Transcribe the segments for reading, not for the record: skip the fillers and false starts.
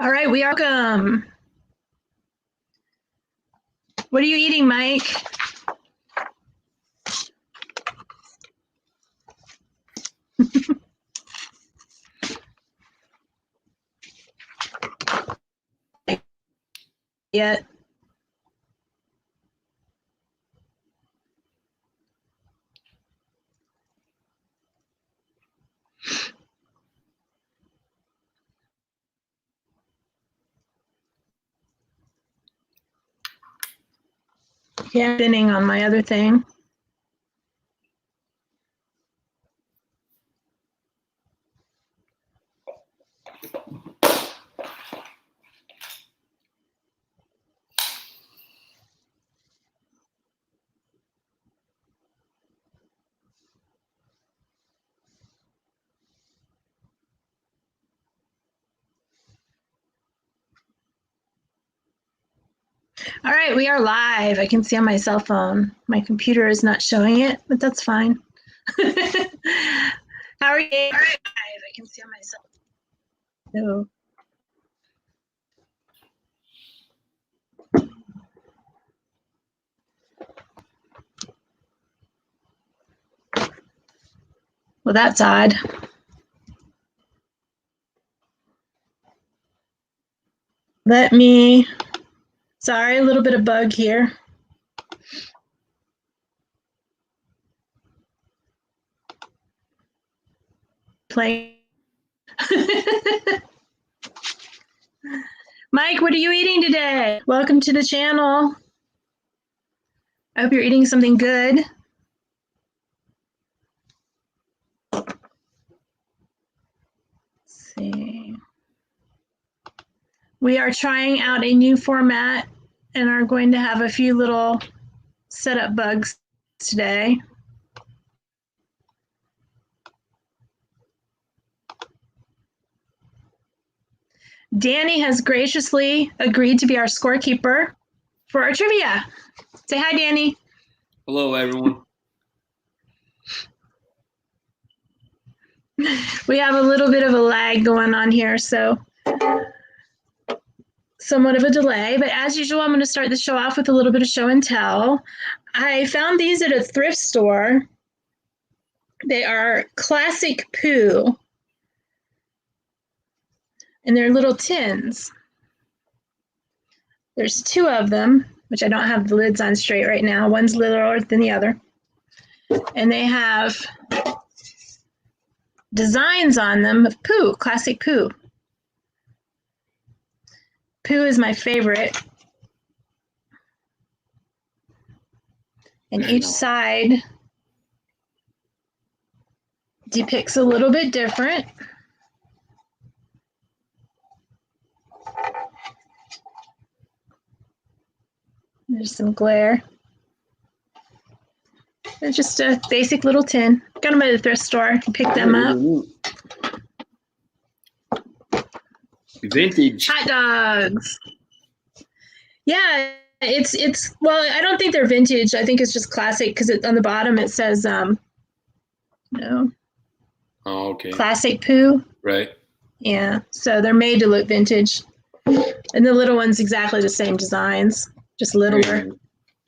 All right, we are welcome. What are you eating, Mike? Yet. Yeah, spinning on my other thing. All right, we are live. I can see on my cell phone. My computer is not showing it, but that's fine. How are you? All right, I can see on my cell phone. No. Well, that's odd. Sorry, a little bit of bug here. Play. Mike, what are you eating today? Welcome to the channel. I hope you're eating something good. Let's see. We are trying out a new format and are going to have a few little setup bugs today. Danny has graciously agreed to be our scorekeeper for our trivia. Say hi, Danny. Hello, everyone. We have a little bit of a lag going on here, so somewhat of a delay. But as usual, I'm going to start the show off with a little bit of show and tell. I found these at a thrift store. They are classic Pooh, and they're little tins. There's two of them, which I don't have the lids on straight right now. One's littler than the other. And they have designs on them of Pooh, classic Pooh. Pooh is my favorite. And each side depicts a little bit different. There's some glare. They're just a basic little tin. Got them at the thrift store. Pick them up. Vintage. Hot dogs. Yeah, it's well, I don't think they're vintage. I think it's just classic because on the bottom it says no. Oh, okay. Classic Pooh. Right. Yeah, so they're made to look vintage. And the little ones exactly the same designs, just littler.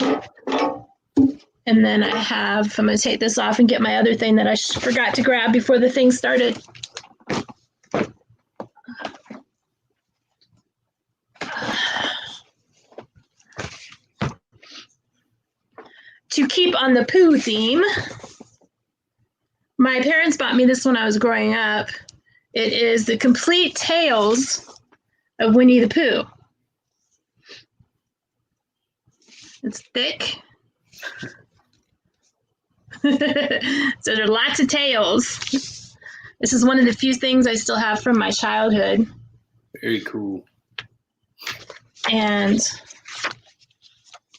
And then I'm going to take this off and get my other thing that I forgot to grab before the thing started. To keep on the Pooh theme, my parents bought me this when I was growing up. It is the complete tales of Winnie the Pooh. It's thick. So there are lots of tales. This is one of the few things I still have from my childhood. Very cool. And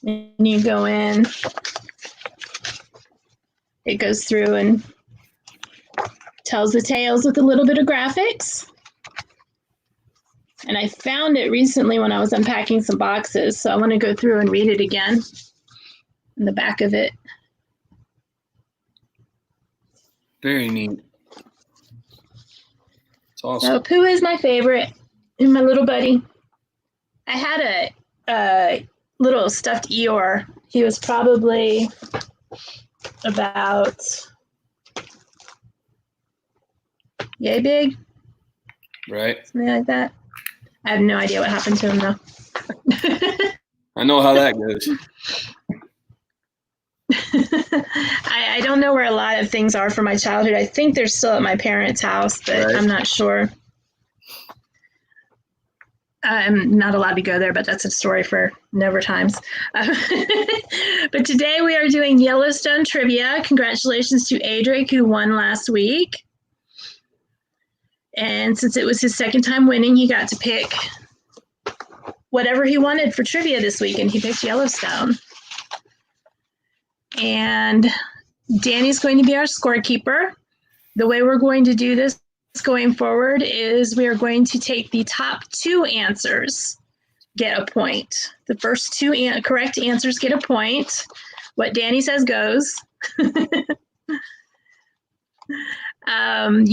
when you go in, it goes through and tells the tales with a little bit of graphics. And I found it recently when I was unpacking some boxes, so I want to go through and read it again in the back of it. Very neat. It's awesome. So Pooh is my favorite. And my little buddy. I had a little stuffed Eeyore. He was probably about yay big, Right. something like that. I have no idea what happened to him though. I know how that goes. I don't know where a lot of things are from my childhood. I think they're still at my parents' house, but Right. I'm not sure. I'm not allowed to go there, but that's a story for never times. But today we are doing Yellowstone trivia. Congratulations to Adric, who won last week. And since it was his second time winning, he got to pick whatever he wanted for trivia this week, and he picked Yellowstone. And Danny's going to be our scorekeeper. The way we're going to do this going forward is we are going to take the top 2 answers, get a point. The first 2 correct answers get a point. What Danny says goes. You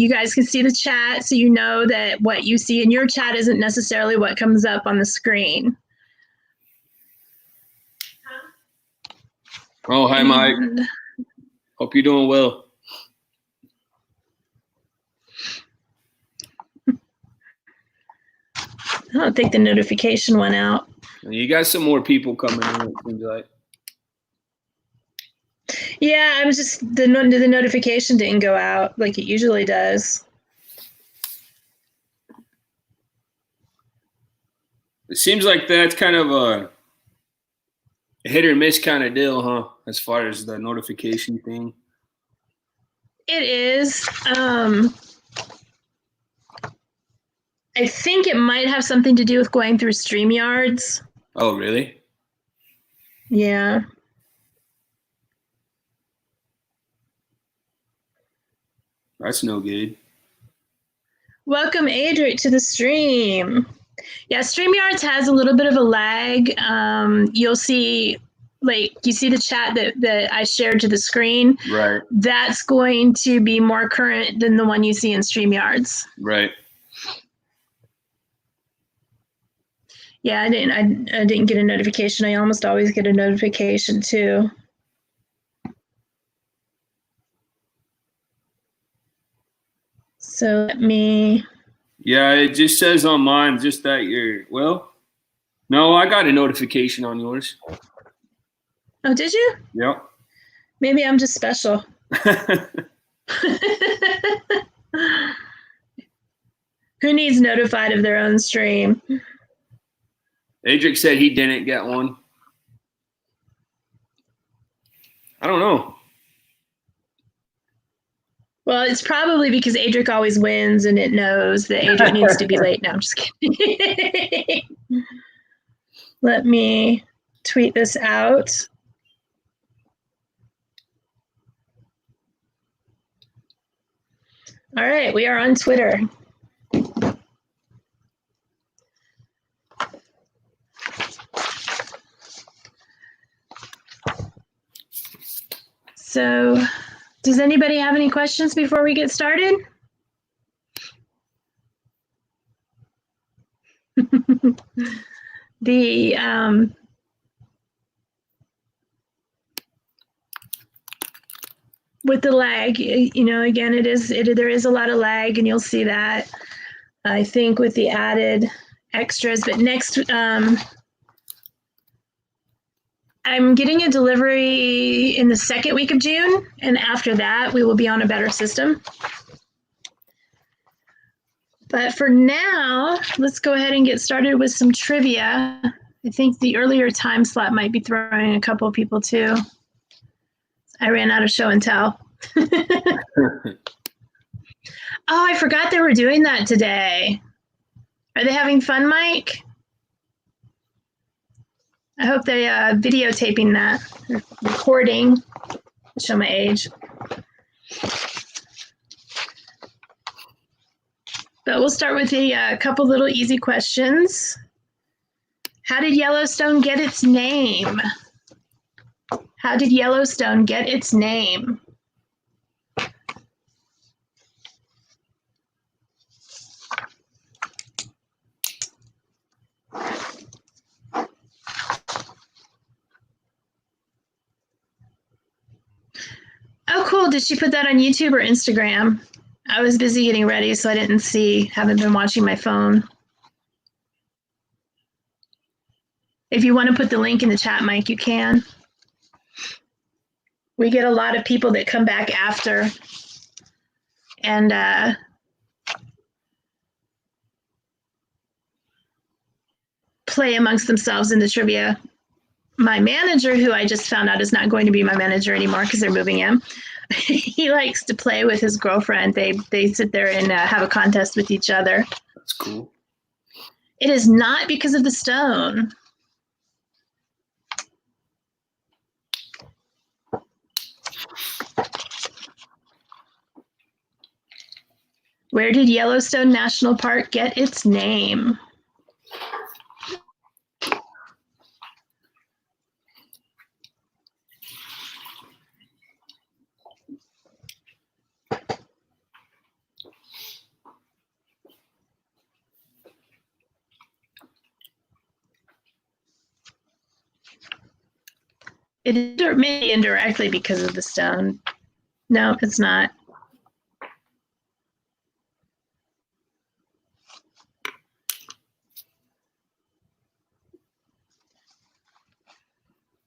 guys can see the chat, so you know that what you see in your chat isn't necessarily what comes up on the screen. Oh, hi, Mike. Hope you're doing well. I don't think the notification went out. You got some more people coming in, it seems like. Yeah, I was just, the notification didn't go out like it usually does. It seems like that's kind of a hit or miss kind of deal, huh? As far as the notification thing. It is. I think it might have something to do with going through StreamYards. Oh, really? Yeah. That's no good. Welcome, Adric, to the stream. Yeah, StreamYards has a little bit of a lag. You'll see, like, you see the chat that I shared to the screen. Right. That's going to be more current than the one you see in StreamYards. Right. Yeah, I didn't get a notification. I almost always get a notification too. So let me. Yeah, it just says on mine just that you're, well, no, I got a notification on yours. Oh, did you? Yep. Maybe I'm just special. Who needs notified of their own stream? Adric said he didn't get one. I don't know. Well, it's probably because Adric always wins and it knows that Adric needs to be late. No, I'm just kidding. Let me tweet this out. All right, we are on Twitter. So, does anybody have any questions before we get started? With the lag, you know, again, there is a lot of lag, and you'll see that, I think, with the added extras. But next, I'm getting a delivery in the second week of June, and after that, we will be on a better system. But for now, let's go ahead and get started with some trivia. I think the earlier time slot might be throwing a couple of people too. I ran out of show and tell. Oh, I forgot they were doing that today. Are they having fun, Mike? I hope they videotaping that, recording. I'll show my age. But we'll start with a couple little easy questions. How did Yellowstone get its name? How did Yellowstone get its name? cool. Did she put that on YouTube or Instagram? I was busy getting ready, so I didn't see. Haven't been watching my phone. If you want to put the link in the chat, Mike, you can. We get a lot of people that come back after and play amongst themselves in the trivia. My manager, who I just found out is not going to be my manager anymore because they're moving him, he likes to play with his girlfriend. They sit there and have a contest with each other. That's cool. It is not because of the stone. Where did Yellowstone National Park get its name? It may be indirectly because of the stone. No, it's not.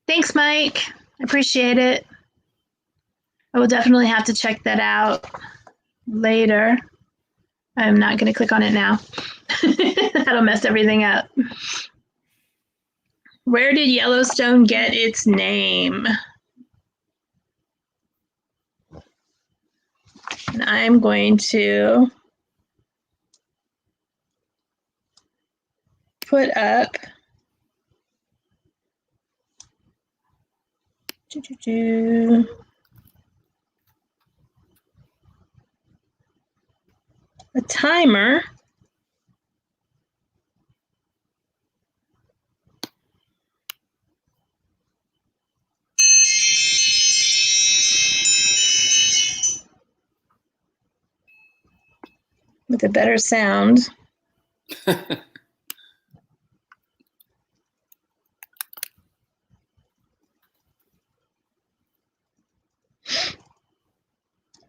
Thanks, Mike. I appreciate it. I will definitely have to check that out later. I'm not going to click on it now. That'll mess everything up. Where did Yellowstone get its name? And I'm going to put up a timer. With a better sound.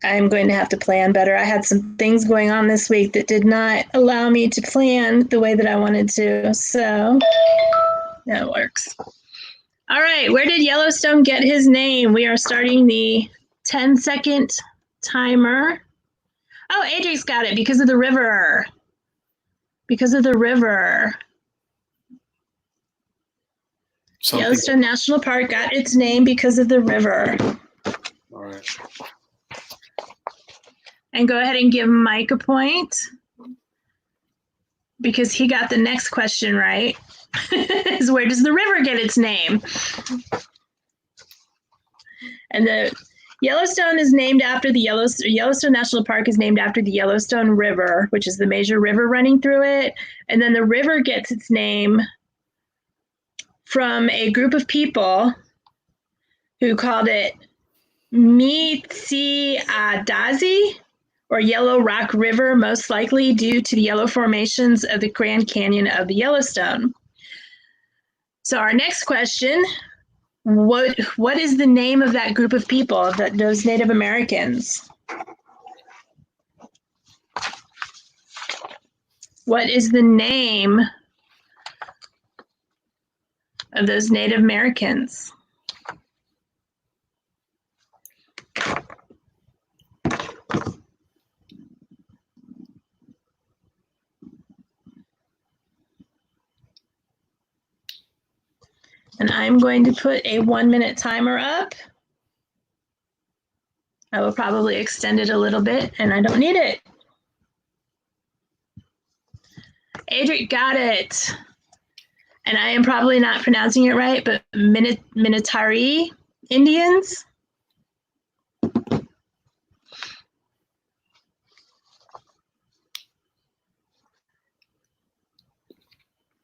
I'm going to have to plan better. I had some things going on this week that did not allow me to plan the way that I wanted to. So that works. All right, where did Yellowstone get his name? We are starting the 10-second timer. Oh, Adri's got it because of the river. Because of the river. Yellowstone National Park got its name because of the river. All right. And go ahead and give Mike a point because he got the next question right. Is where does the river get its name? And the Yellowstone is named after the Yellowstone National Park is named after the Yellowstone River, which is the major river running through it. And then the river gets its name from a group of people who called it Mitsiadazi, or Yellow Rock River, most likely due to the yellow formations of the Grand Canyon of the Yellowstone. So our next question, what is the name of that group of people, those Native Americans? What is the name of those Native Americans? And I'm going to put a 1-minute timer up. I will probably extend it a little bit, and I don't need it. Adric got it. And I am probably not pronouncing it right, but Minatari Indians.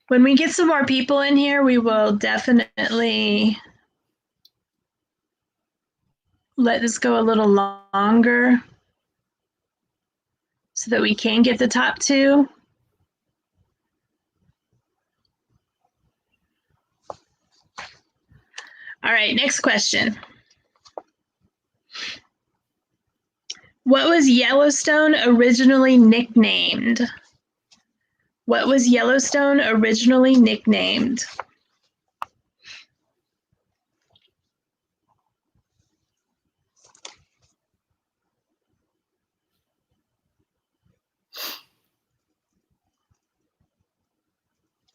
When we get some more people in here, we will definitely let this go a little longer so that we can get the top two. All right, next question. What was Yellowstone originally nicknamed? What was Yellowstone originally nicknamed?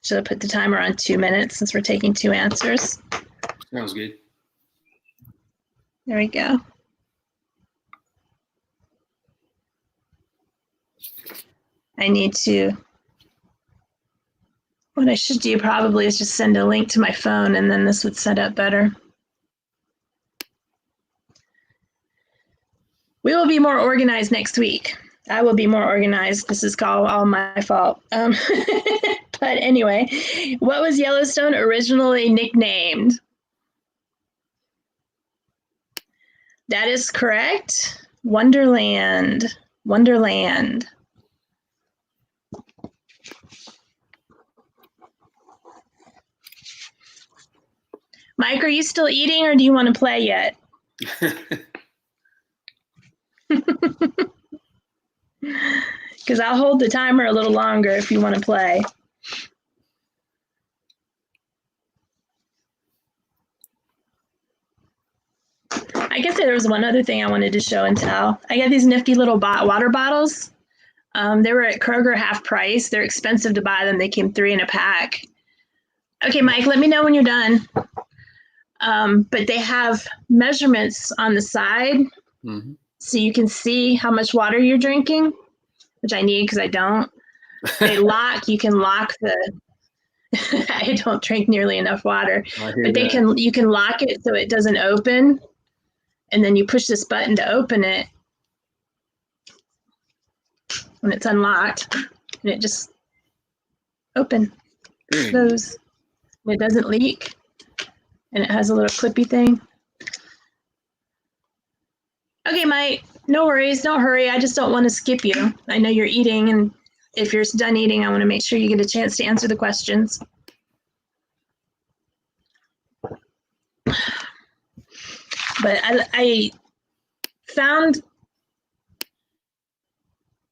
Should I put the timer on 2 minutes since we're taking 2 answers? Sounds good. There we go. I need to, what I should do probably is just send a link to my phone, and then this would set up better. We will be more organized next week. I will be more organized. This is all my fault. But anyway, what was Yellowstone originally nicknamed? That is correct. Wonderland. Wonderland. Mike, are you still eating, or do you want to play yet? Because I'll hold the timer a little longer if you want to play. I guess there was one other thing I wanted to show and tell. I got these nifty little water bottles. They were at Kroger half price. They're expensive to buy them. They came 3 in a pack. Okay, Mike, let me know when you're done. But they have measurements on the side, so you can see how much water you're drinking, which I need because I don't. They lock. You can lock the. I don't drink nearly enough water, but you can lock it so it doesn't open, and then you push this button to open it when it's unlocked, and it just open, close. And it doesn't leak. And it has a little clippy thing. Okay, Mike, no worries, don't hurry. I just don't want to skip you. I know you're eating, and if you're done eating, I want to make sure you get a chance to answer the questions. But I found,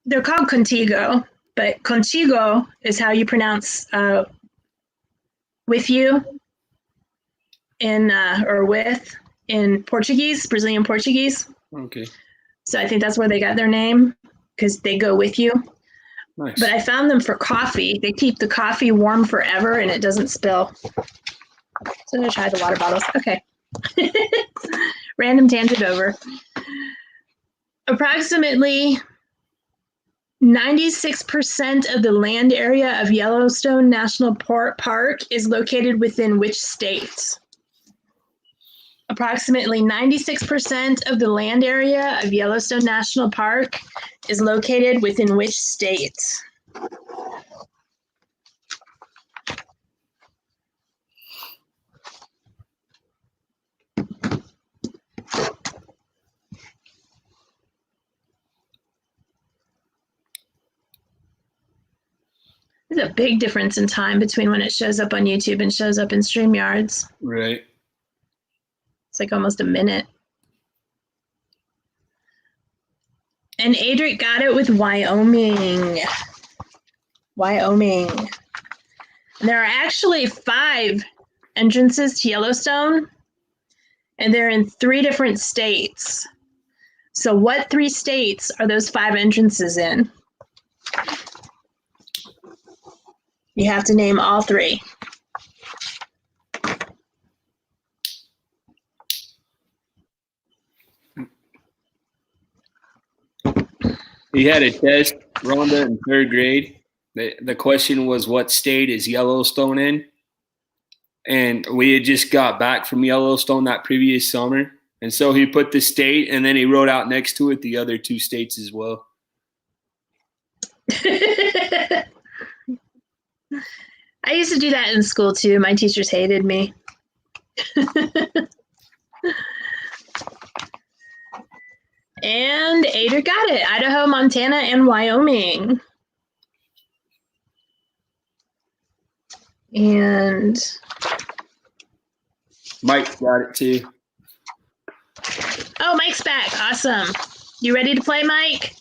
they're called contigo, but contigo is how you pronounce with you. In Portuguese, Brazilian Portuguese. Okay. So I think that's where they got their name, because they go with you. Nice. But I found them for coffee. They keep the coffee warm forever and it doesn't spill. So I'm gonna try the water bottles. Okay. Random tangent over. Approximately 96% of the land area of Yellowstone National Park is located within which states? Approximately 96% of the land area of Yellowstone National Park is located within which states? There's a big difference in time between when it shows up on YouTube and shows up in StreamYards. Right. It's like almost a minute. And Adric got it with Wyoming. Wyoming. There are actually 5 entrances to Yellowstone, and they're in 3 different states. So what 3 states are those 5 entrances in? You have to name all 3. He had a test, Rhonda, in 3rd grade. The question was, what state is Yellowstone in? And we had just got back from Yellowstone that previous summer. And so he put the state, and then he wrote out next to it the other 2 states as well. I used to do that in school too. My teachers hated me. And Adric got it. Idaho, Montana, and Wyoming. And Mike got it too. oh, Mike's back. Awesome. You ready to play, Mike?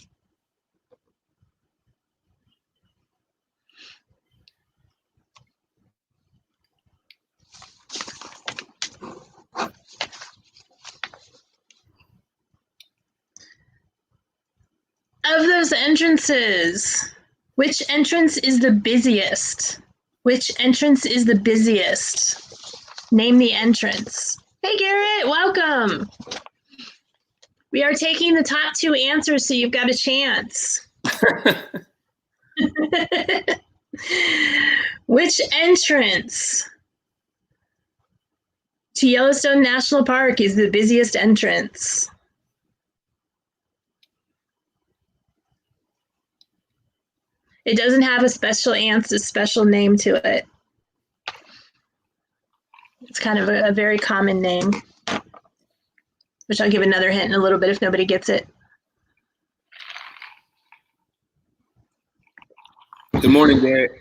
Of those entrances, which entrance is the busiest? Which entrance is the busiest? Name the entrance. Hey, Garrett, welcome. We are taking the top 2 answers, so you've got a chance. Which entrance to Yellowstone National Park is the busiest entrance? It doesn't have a special name to it. It's kind of a very common name, which I'll give another hint in a little bit if nobody gets it. Good morning, Garrett.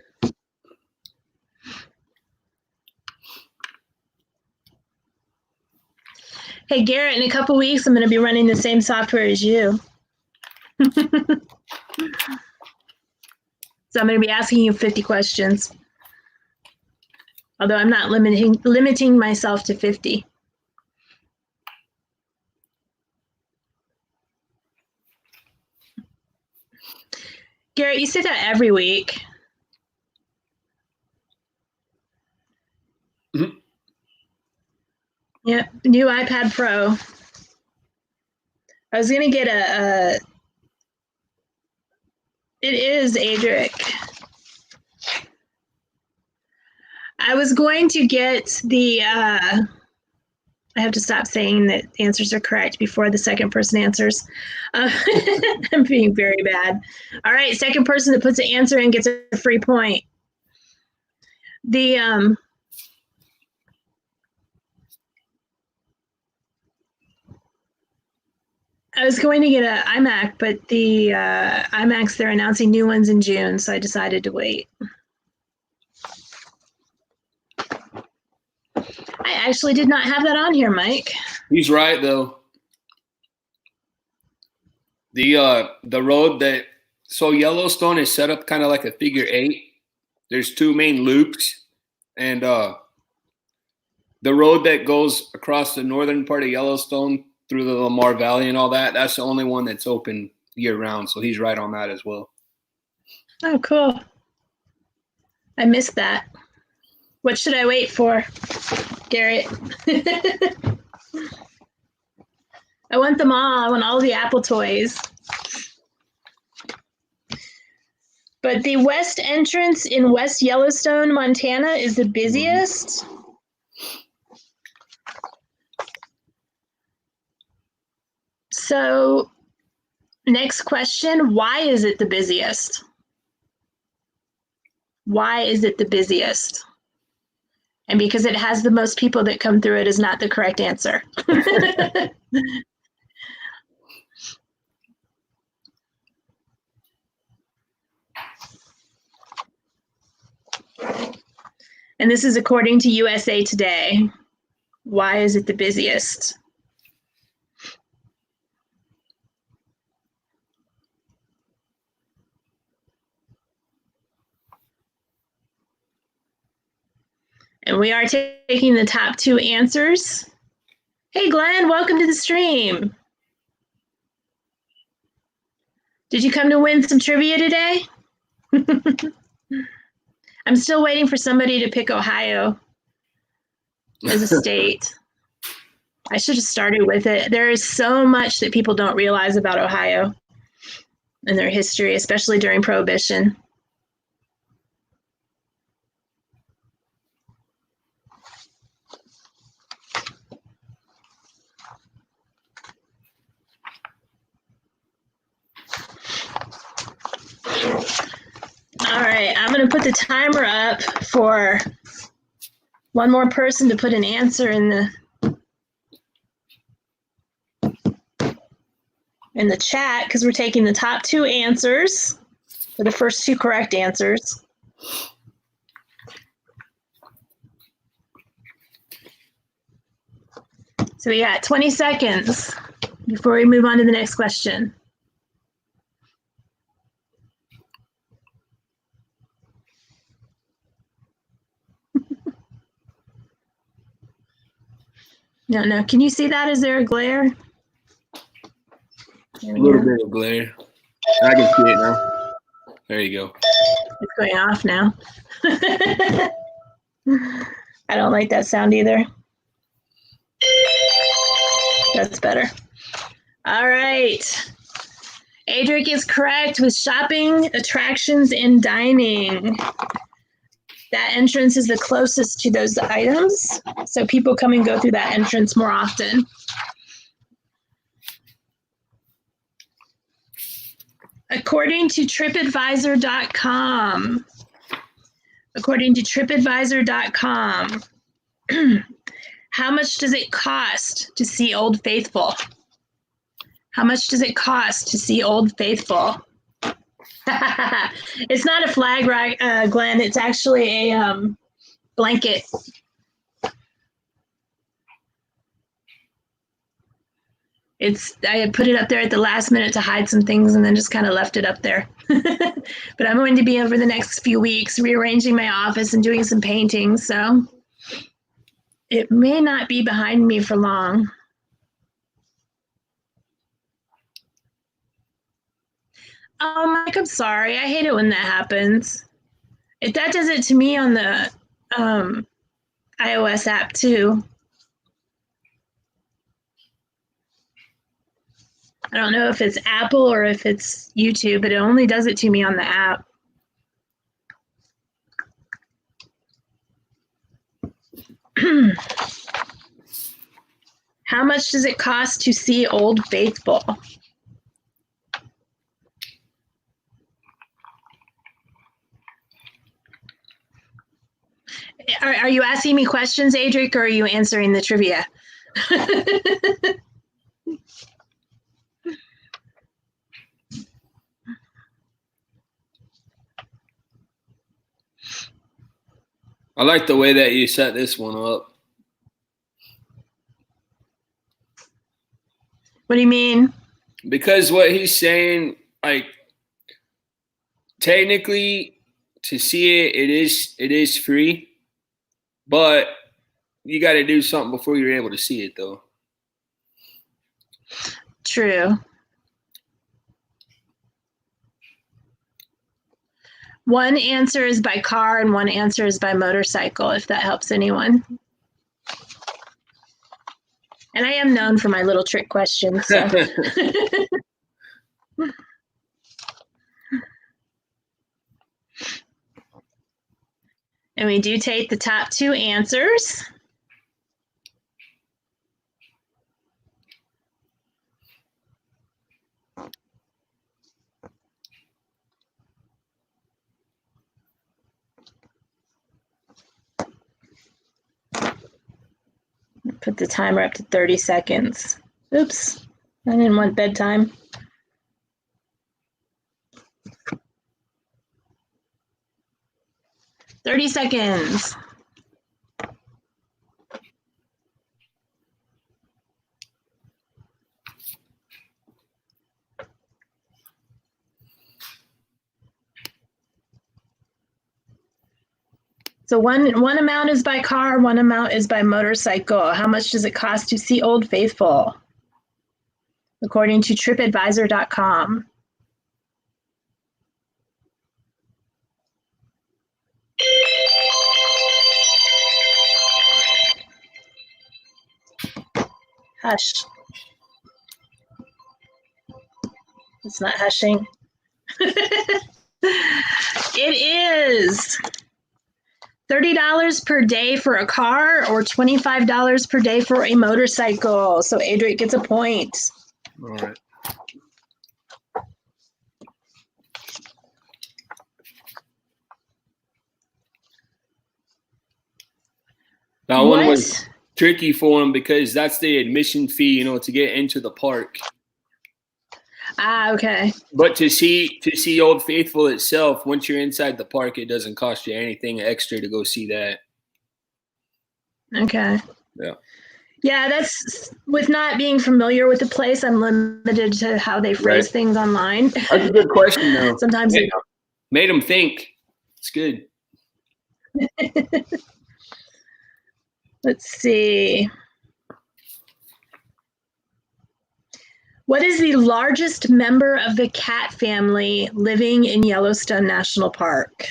Hey, Garrett, in a couple weeks, I'm going to be running the same software as you. So I'm going to be asking you 50 questions. Although I'm not limiting myself to 50. Garrett, you say that every week. Mm-hmm. Yep, new iPad Pro. I was going to get it is Adric. I was going to get the, I have to stop saying that answers are correct before the second person answers. I'm being very bad. All right, second person that puts an answer in gets a free point. I was going to get an iMac, but the iMacs, they're announcing new ones in June, so I decided to wait. I actually did not have that on here, Mike. He's right, though. The road that, so Yellowstone is set up kind of like a figure 8. There's 2 main loops, and the road that goes across the northern part of Yellowstone through the Lamar Valley and all that, that's the only one that's open year round. So he's right on that as well. Oh, cool. I missed that. What should I wait for, Garrett? I want them all. I want all the Apple toys. But the west entrance in West Yellowstone, Montana is the busiest. So, next question, why is it the busiest? Why is it the busiest? And because it has the most people that come through it is not the correct answer. And this is according to USA Today. Why is it the busiest? And we are taking the top 2 answers. Hey, Glenn, welcome to the stream. Did you come to win some trivia today? I'm still waiting for somebody to pick Ohio as a state. I should have started with it. There is so much that people don't realize about Ohio and their history, especially during Prohibition. All right, I'm going to put the timer up for one more person to put an answer in the chat because we're taking the top 2 answers for the first 2 correct answers. So we got 20 seconds. before we move on to the next question? No. Can you see that? Is there a glare? A little bit of glare. I can see it now. There you go. It's going off now. I don't like that sound either. That's better. All right. Adric is correct with shopping, attractions, and dining. That entrance is the closest to those items, so people come and go through that entrance more often. According to TripAdvisor.com, how much does it cost to see Old Faithful? How much does it cost to see Old Faithful? It's not a flag, right, Glenn? It's actually a blanket. I put it up there at the last minute to hide some things and then just kind of left it up there. But I'm going to be over the next few weeks rearranging my office and doing some painting, so it may not be behind me for long. Oh, Mike, I'm sorry. I hate it when that happens. That does it to me on the iOS app too. I don't know if it's Apple or if it's YouTube, but it only does it to me on the app. How much does it cost to see Old Faithful? Are you asking me questions, Adric, or are you answering the trivia? I like the way that you set this one up. What do you mean? Because what he's saying, like, technically to see it, it is free, but you got to do something before you're able to see it, though. True. One answer is by car and one answer is by motorcycle, if that helps anyone. And I am known for my little trick questions. So. And we do take the top two answers. Put the timer up to 30 seconds. Oops, I didn't want bedtime. "30 seconds. So one amount is by car, one amount is by motorcycle. How much does it cost to see Old Faithful? According to TripAdvisor.com. Hush. It's not hushing. It is $30 per day for a car or $25 per day for a motorcycle. So Adric gets a point. All right. That one was tricky for him because that's the admission fee, to get into the park. Ah, okay. But to see Old Faithful itself, once you're inside the park, it doesn't cost you anything extra to go see that. Okay. Yeah. Yeah, that's with not being familiar with the place, I'm limited to how they phrase things online. That's a good question, though. Sometimes they don't. Made them think. It's good. Let's see. What is the largest member of the cat family living in Yellowstone National Park?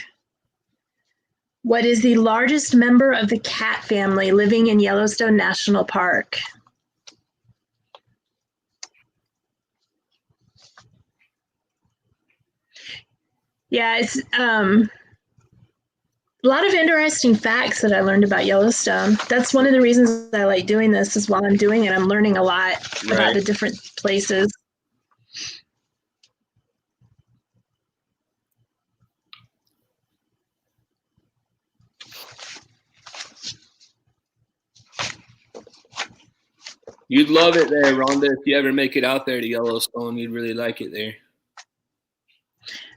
What is the largest member of the cat family living in Yellowstone National Park? Yeah, it's a lot of interesting facts that I learned about Yellowstone. That's one of the reasons I like doing this, is while I'm doing it, I'm learning a lot about the different places. You'd love it there, Rhonda. If you ever make it out there to Yellowstone, you'd really like it there.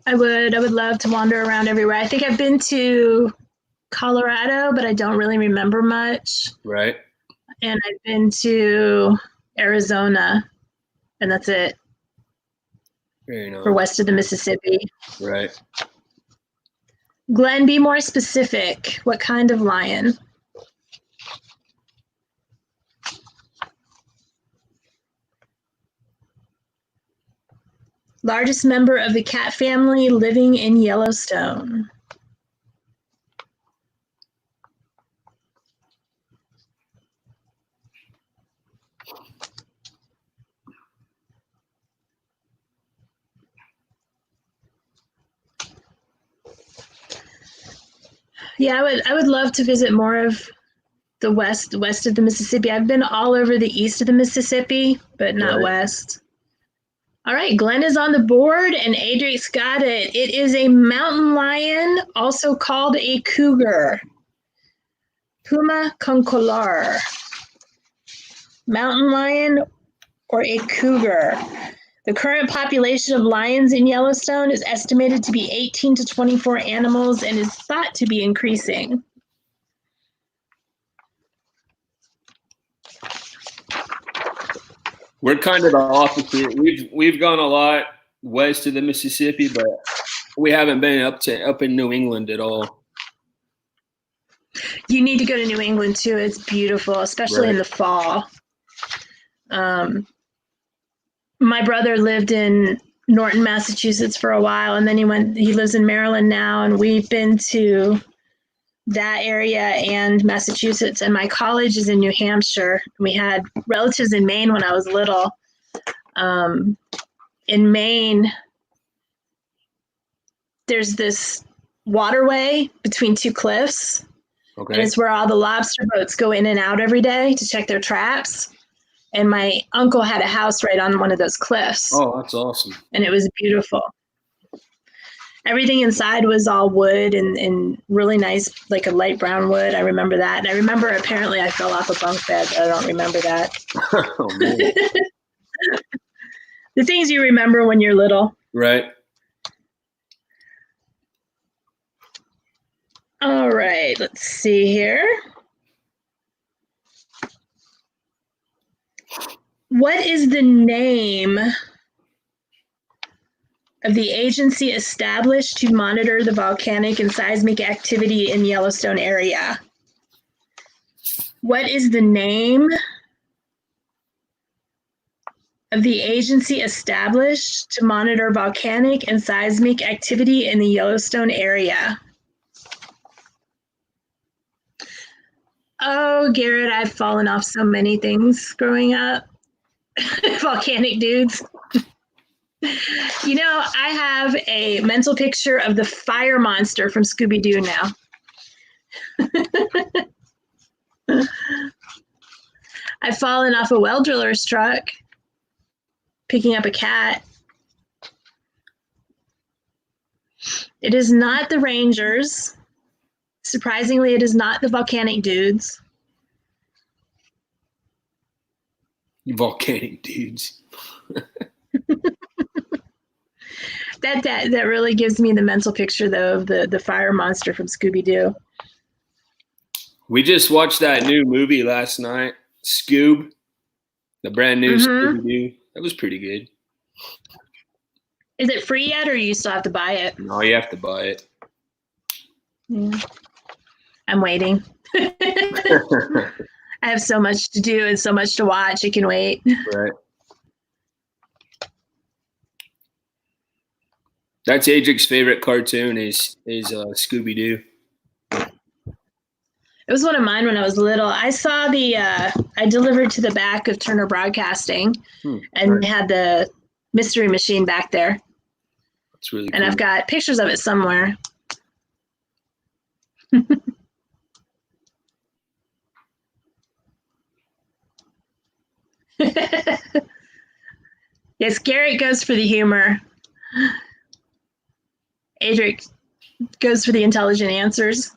I would love to wander around everywhere. I think I've been to Colorado, but I don't really remember much. Right. And I've been to Arizona, and that's it. Very nice. For west of the Mississippi. Right. Glenn, be more specific. What kind of lion? Largest member of the cat family living in Yellowstone. Yeah, I would love to visit more of the west of the Mississippi. I've been all over the east of the Mississippi, but not west. All right, Glenn is on the board and Adric's got it. It is a mountain lion, also called a cougar. Puma concolor. Mountain lion or a cougar. The current population of lions in Yellowstone is estimated to be 18 to 24 animals and is thought to be increasing. We're kind of the opposite. We've gone a lot west of the Mississippi, but we haven't been up in New England at all. You need to go to New England too. It's beautiful, especially in the fall. My brother lived in Norton, Massachusetts for a while, and then he lives in Maryland now, and we've been to that area and Massachusetts, and my college is in New Hampshire. We had relatives in Maine when I was little. In Maine, there's this waterway between two cliffs, and it's where all the lobster boats go in and out every day to check their traps. And my uncle had a house right on one of those cliffs. Oh, that's awesome. And it was beautiful. Everything inside was all wood and really nice, like a light brown wood. I remember that. And I remember apparently I fell off a bunk bed, but I don't remember that. Oh, man. The things you remember when you're little. Right. All right, let's see here. What is the name of the agency established to monitor the volcanic and seismic activity in Yellowstone area? What is the name of the agency established to monitor volcanic and seismic activity in the Yellowstone area? Oh, Garrett, I've fallen off so many things growing up. Volcanic dudes. You know, I have a mental picture of the fire monster from Scooby-Doo now. I've fallen off a well driller's truck, picking up a cat. It is not the Rangers. Surprisingly, it is not the volcanic dudes. Volcanic dudes. That really gives me the mental picture, though, of the fire monster from Scooby-Doo. We just watched that new movie last night, Scoob, the brand new Mhm. Scooby-Doo. That was pretty good. Is it free yet, or you still have to buy it? No, you have to buy it. Yeah. I'm waiting. I have so much to do and so much to watch. It can wait. Right. That's Adric's favorite cartoon is Scooby-Doo. It was one of mine when I was little. I saw I delivered to the back of Turner Broadcasting, and Nice. had the mystery machine back there. That's really And cool. I've got pictures of it somewhere. Yes, Garrett goes for the humor. Adric goes for the intelligent answers.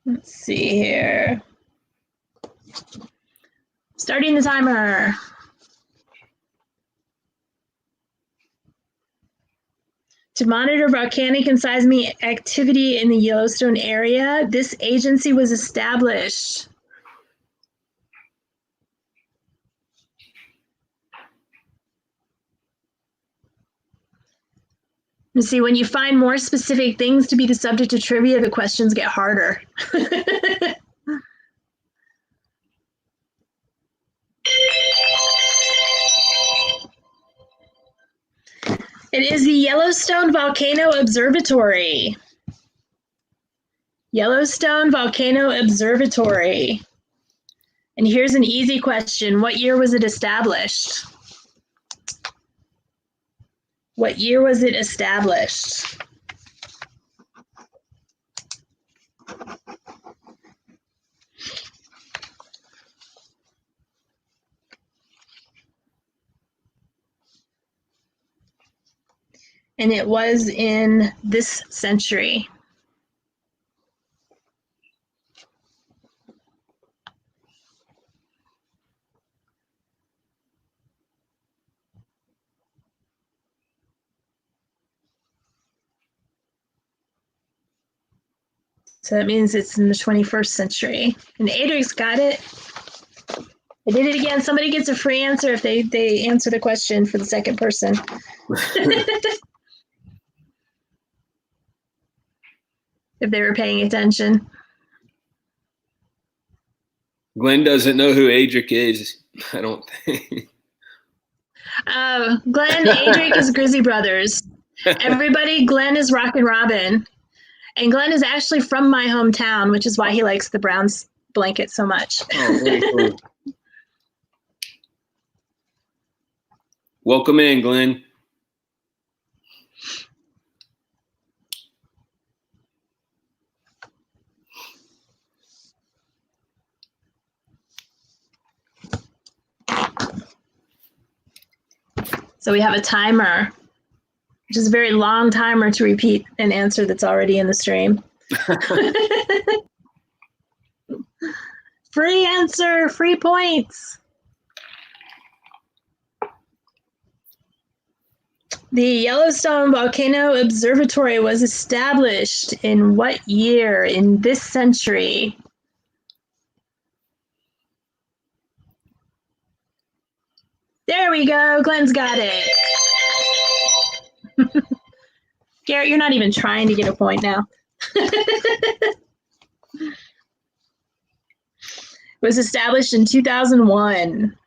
Let's see here. Starting the timer. To monitor volcanic and seismic activity in the Yellowstone area, this agency was established. You see, when you find more specific things to be the subject of trivia, the questions get harder. It is the Yellowstone Volcano Observatory. Yellowstone Volcano Observatory. And here's an easy question. What year was it established? What year was it established? And it was in this century. So that means it's in the 21st century. And Adric's got it. I did it again. Somebody gets a free answer if they answer the question for the second person. If they were paying attention. Glenn doesn't know who Adric is, I don't think. Glenn, Adric is Grizzly Brothers. Everybody, Glenn is Rockin' Robin. And Glenn is actually from my hometown, which is why he likes the Browns blanket so much. Oh, very cool. Welcome in, Glenn. So we have a timer, which is a very long timer to repeat an answer that's already in the stream. Free answer, free points. The Yellowstone Volcano Observatory was established in what year in this century? There we go. Glenn's got it. Garrett, you're not even trying to get a point now. It was established in 2001.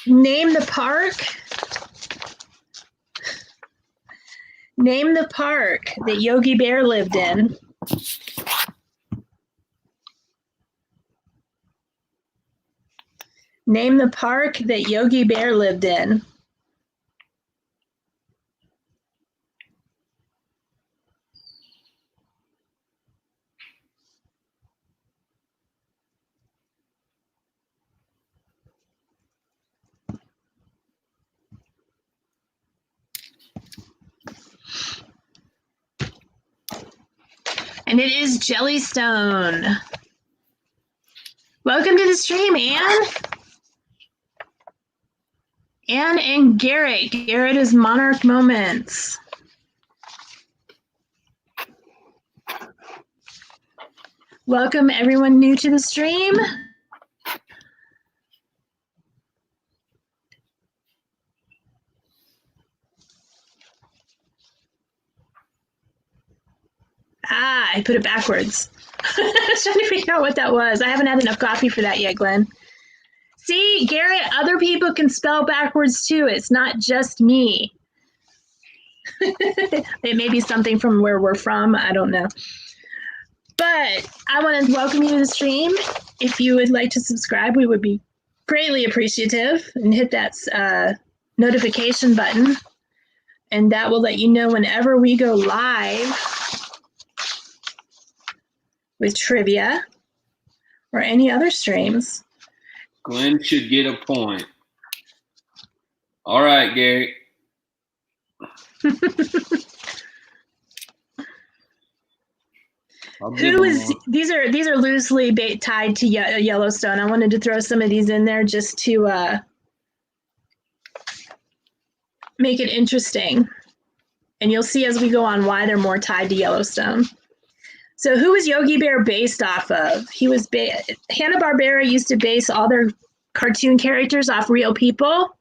Name the park. Name the park that Yogi Bear lived in. Name the park that Yogi Bear lived in. And it is Jellystone. Welcome to the stream, Anne. Anne and Garrett. Garrett is Monarch Moments. Welcome everyone new to the stream. Ah, I put it backwards. I was trying to figure out what that was. I haven't had enough coffee for that yet, Glenn. See, Garrett, other people can spell backwards too. It's not just me. It may be something from where we're from. I don't know. But I want to welcome you to the stream. If you would like to subscribe, we would be greatly appreciative, and hit that notification button. And that will let you know whenever we go live with trivia or any other streams. Glenn should get a point. All right, Gary. These are loosely tied to Yellowstone. I wanted to throw some of these in there just to make it interesting. And you'll see as we go on why they're more tied to Yellowstone. So who was Yogi Bear based off of? He was Hanna-Barbera used to base all their cartoon characters off real people.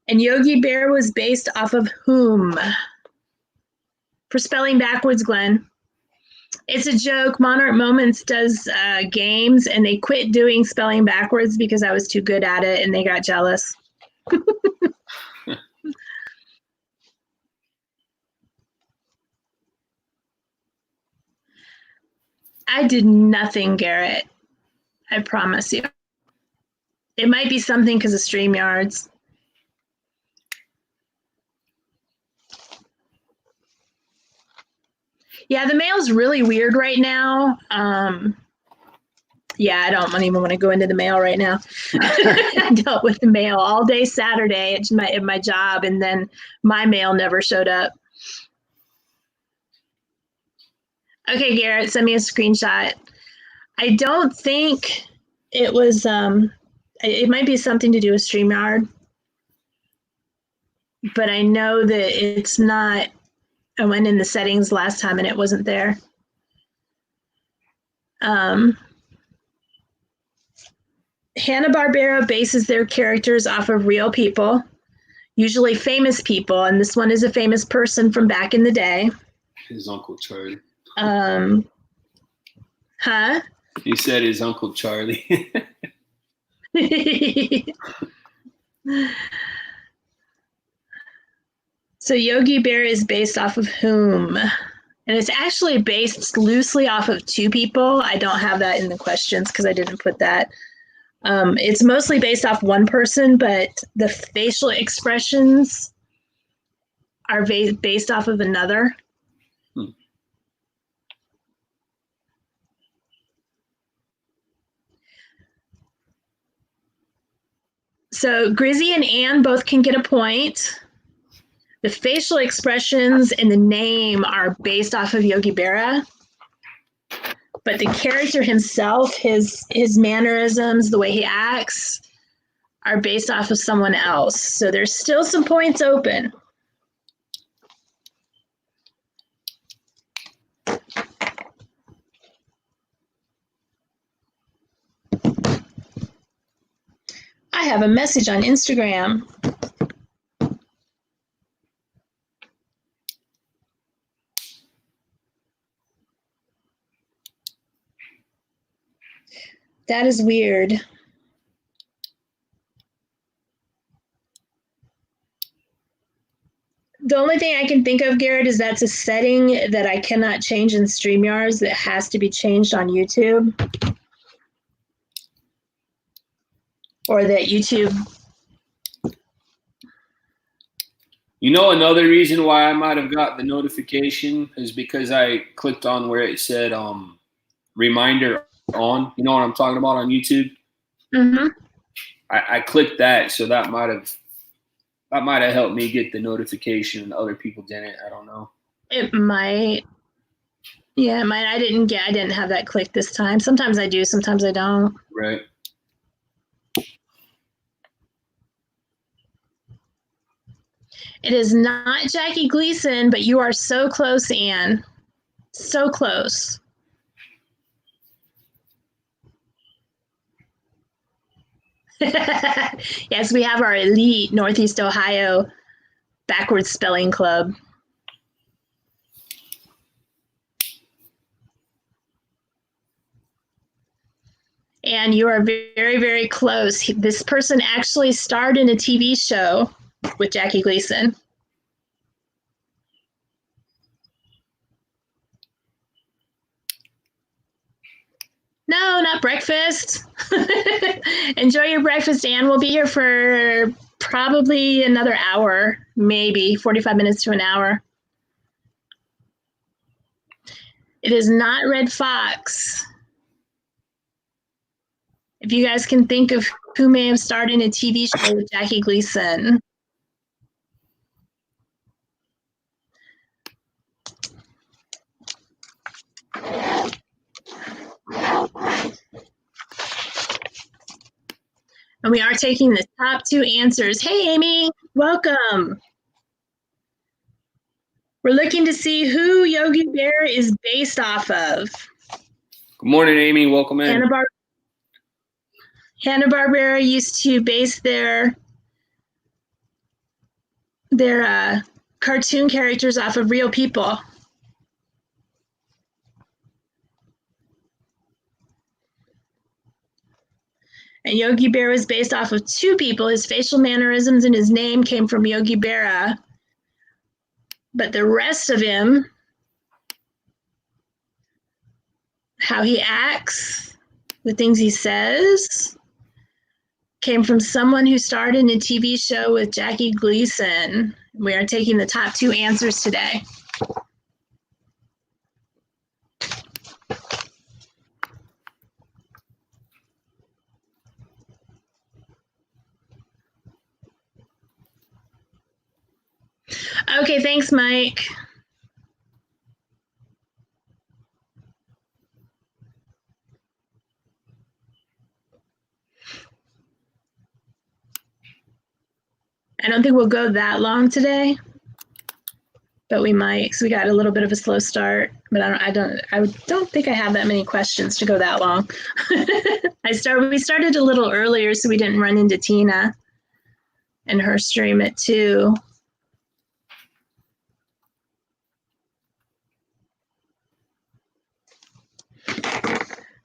And Yogi Bear was based off of whom? For spelling backwards, Glenn. It's a joke. Monarch Moments does games, and they quit doing spelling backwards because I was too good at it, and they got jealous. I did nothing, Garrett. I promise you. It might be something because of StreamYards. Yeah, the mail's really weird right now. Yeah, I don't even want to go into the mail right now. I dealt with the mail all day Saturday at my job, and then my mail never showed up. Okay, Garrett, send me a screenshot. I don't think it was, it might be something to do with StreamYard, but I know that it's not. I went in the settings last time and it wasn't there. Hanna-Barbera bases their characters off of real people, usually famous people, and this one is a famous person from back in the day. His Uncle Charlie. Huh? He said his Uncle Charlie. So Yogi Bear is based off of whom? And it's actually based loosely off of two people. I don't have that in the questions because I didn't put that. It's mostly based off one person, but the facial expressions are based off of another. So Grizzly and Anne both can get a point. The facial expressions and the name are based off of Yogi Berra. But the character himself, his mannerisms, the way he acts, are based off of someone else. So there's still some points open. I have a message on Instagram. That is weird. The only thing I can think of, Garrett, is that's a setting that I cannot change in StreamYards that has to be changed on YouTube. Or that YouTube. You know, another reason why I might have got the notification is because I clicked on where it said reminder on. You know what I'm talking about on YouTube? Mm-hmm. I clicked that, so that might have helped me get the notification and other people didn't. I don't know. It might. Yeah, mine. I didn't have that click this time. Sometimes I do, sometimes I don't. Right. It is not Jackie Gleason, but you are so close, Anne. So close. Yes, we have our elite Northeast Ohio backwards spelling club. And you are very, very close. This person actually starred in a TV show with Jackie Gleason. No, not breakfast. Enjoy your breakfast, Anne. We'll be here for probably another hour, maybe 45 minutes to an hour. It is not Red Fox. If you guys can think of who may have starred in a TV show with Jackie Gleason. And we are taking the top 2 answers. Hey, Amy, welcome. We're looking to see who Yogi Bear is based off of. Good morning, Amy. Welcome in. Hanna-Barbera used to base their cartoon characters off of real people. And Yogi Bear was based off of 2 people. His facial mannerisms and his name came from Yogi Berra. But the rest of him, how he acts, the things he says, came from someone who starred in a TV show with Jackie Gleason. We are taking the top 2 answers today. Okay, thanks, Mike. I don't think we'll go that long today, but we might, because we got a little bit of a slow start. But I don't think I have that many questions to go that long. We started a little earlier, so we didn't run into Tina and her stream at 2.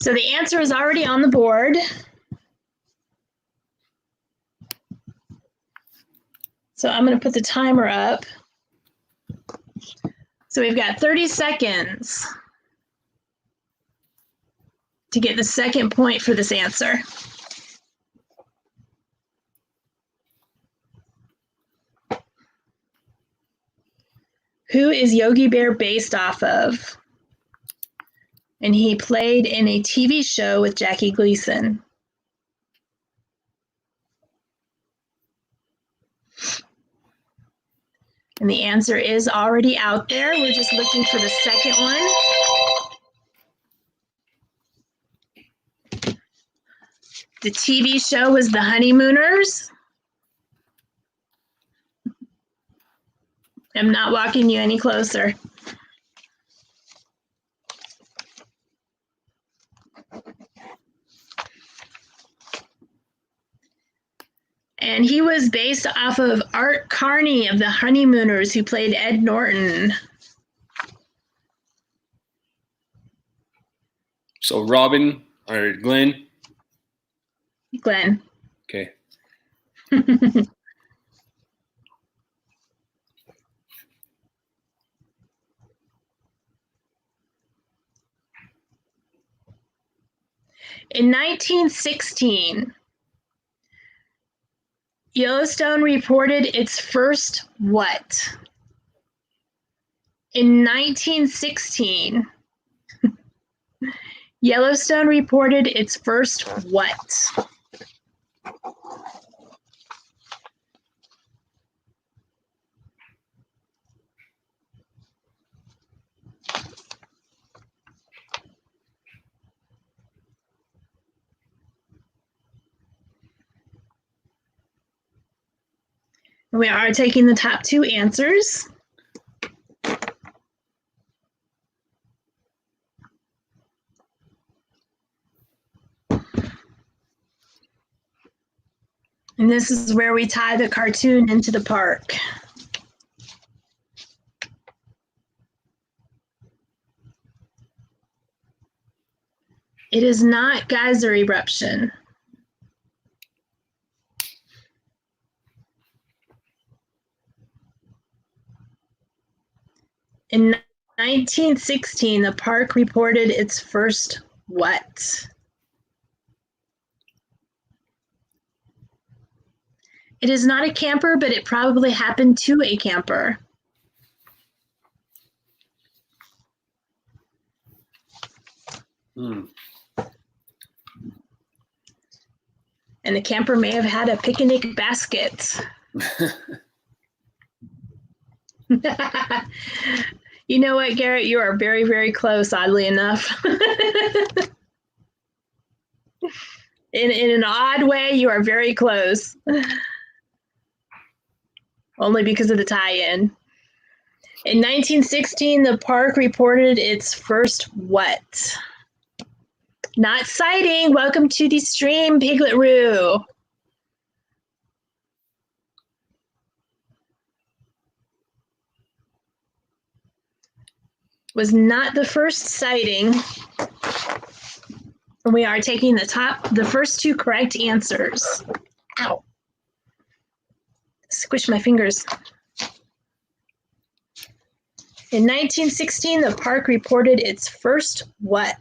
So the answer is already on the board. So I'm going to put the timer up. So we've got 30 seconds to get the second point for this answer. Who is Yogi Bear based off of? And he played in a TV show with Jackie Gleason. And the answer is already out there. We're just looking for the second one. The TV show was The Honeymooners. I'm not walking you any closer. And he was based off of Art Carney of The Honeymooners, who played Ed Norton. So Robin or Glenn? Glenn. Okay. In 1916, Yellowstone reported its first what? In 1916, Yellowstone reported its first what? We are taking the top 2 answers. And this is where we tie the cartoon into the park. It is not geyser eruption. In 1916, the park reported its first what? It is not a camper, but it probably happened to a camper. And the camper may have had a picnic basket. You know what, Garrett? You are very, very close, oddly enough. In an odd way, you are very close. Only because of the tie-in. In 1916, the park reported its first what? Not sighting. Welcome to the stream, Piglet-Roo. Was not the first sighting. And we are taking the first 2 correct answers. Ow. Squish my fingers. In 1916, the park reported its first what?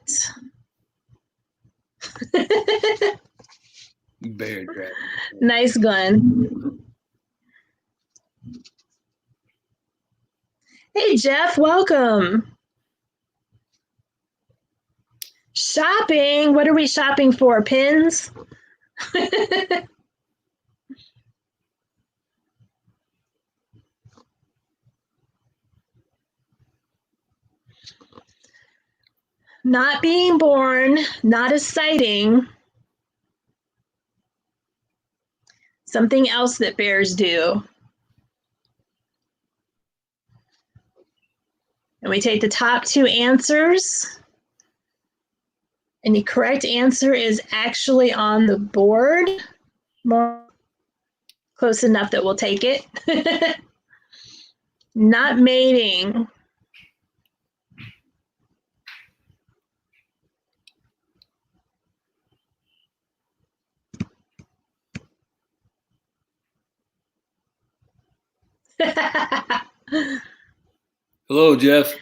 Bear dragon. Nice, Glenn. Hey, Jeff, welcome. Shopping. What are we shopping for? Pins? Not being born, not a sighting. Something else that bears do. And we take the top 2 answers. And the correct answer is actually on the board. More close enough that we'll take it. Not mating. Hello, Jeff.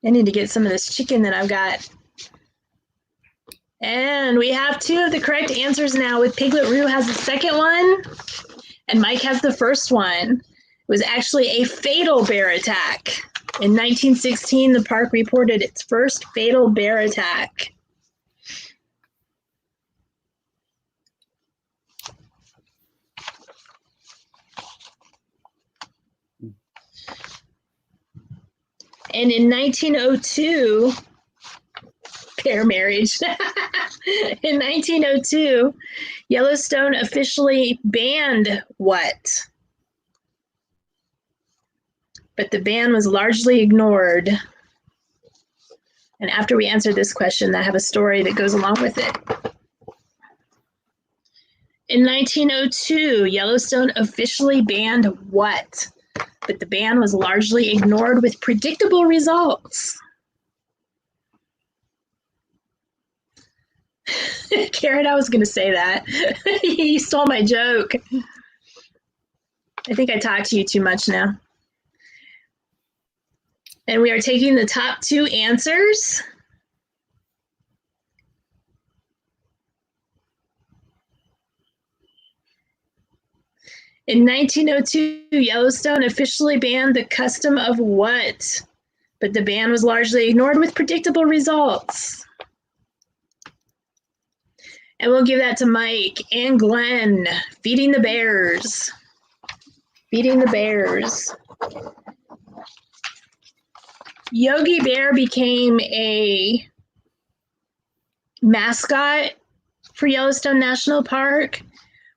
I need to get some of this chicken that I've got. And we have 2 of the correct answers now, with Piglet-Roo has the second one and Mike has the first one. It was actually a fatal bear attack. In 1916, the park reported its first fatal bear attack. And in 1902, bear marriage. In 1902, Yellowstone officially banned what? But the ban was largely ignored. And after we answer this question, I have a story that goes along with it. In 1902, Yellowstone officially banned what? But the ban was largely ignored with predictable results. Karen, I was going to say that. You stole my joke. I think I talked to you too much now. And we are taking the top 2 answers. In 1902, Yellowstone officially banned the custom of what? But the ban was largely ignored with predictable results. And we'll give that to Mike and Glenn. Feeding the bears. Feeding the bears. Yogi Bear became a mascot for Yellowstone National Park,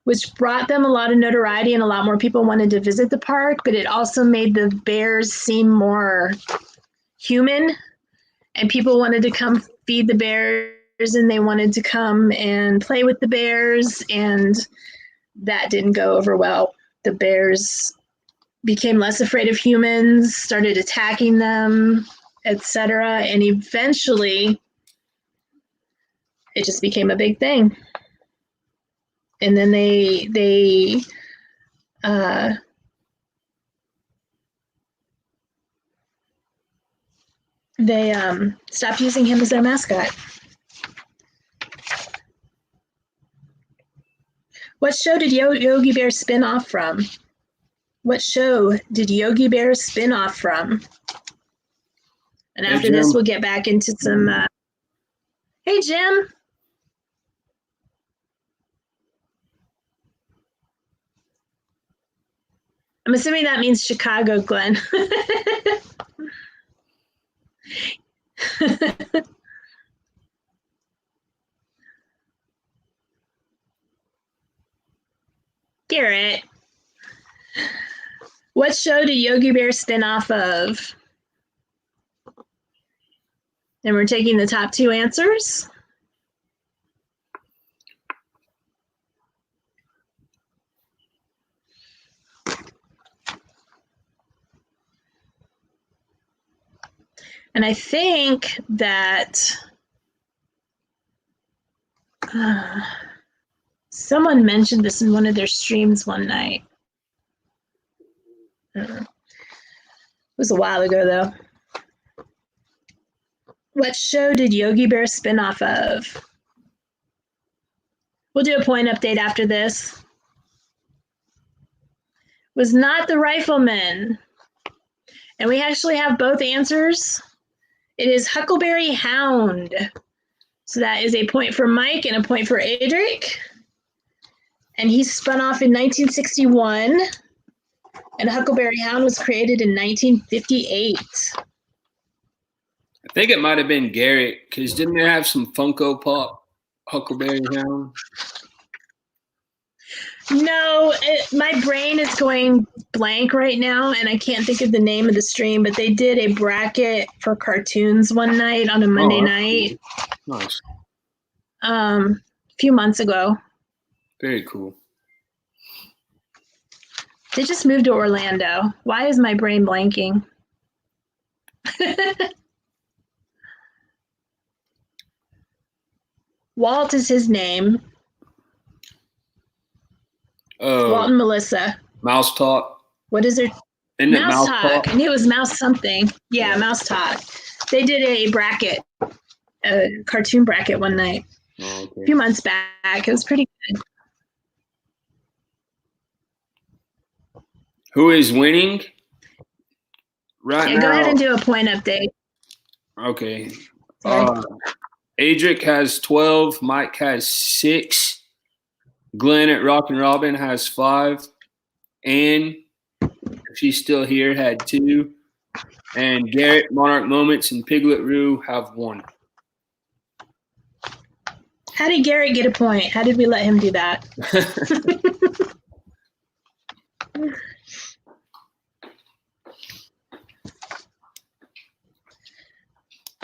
which brought them a lot of notoriety and a lot more people wanted to visit the park, but it also made the bears seem more human, and people wanted to come feed the bears and they wanted to come and play with the bears, and that didn't go over well. The bears became less afraid of humans, started attacking them, etc., and eventually it just became a big thing. And then they stopped using him as their mascot. What show did Yogi Bear spin off from? What show did Yogi Bear spin off from? And after this, we'll get back into some. Hey, Jim. I'm assuming that means Chicago, Glenn. Garrett. What show did Yogi Bear spin off of? And we're taking the top two answers. And I think that someone mentioned this in one of their streams one night. It was a while ago, though. What show did Yogi Bear spin off of? We'll do a point update after this. Was not The Rifleman. And we actually have both answers. It is Huckleberry Hound. So that is a point for Mike and a point for Adric. And he spun off in 1961. And Huckleberry Hound was created in 1958. I think it might have been Garrett, because didn't they have some Funko Pop Huckleberry Hound? No, my brain is going blank right now, and I can't think of the name of the stream, but they did a bracket for cartoons one night on a Monday night. Cool. Nice. A few months ago. Very cool. They just moved to Orlando. Why is my brain blanking? Walt is his name. Walt and Melissa. Mouse Talk. What is their Mouse Talk? I knew it was Mouse something. Yeah, Mouse Talk. They did a bracket, a cartoon bracket one night. Oh, okay. A few months back. It was pretty good. Who is winning right now? Go ahead and do a point update. Okay. Adric has 12. Mike has 6. Glenn at Rock and Robin has 5. Ann, if she's still here, had 2. And Garrett, Monarch Moments, and Piglet Roo have 1. How did Garrett get a point? How did we let him do that?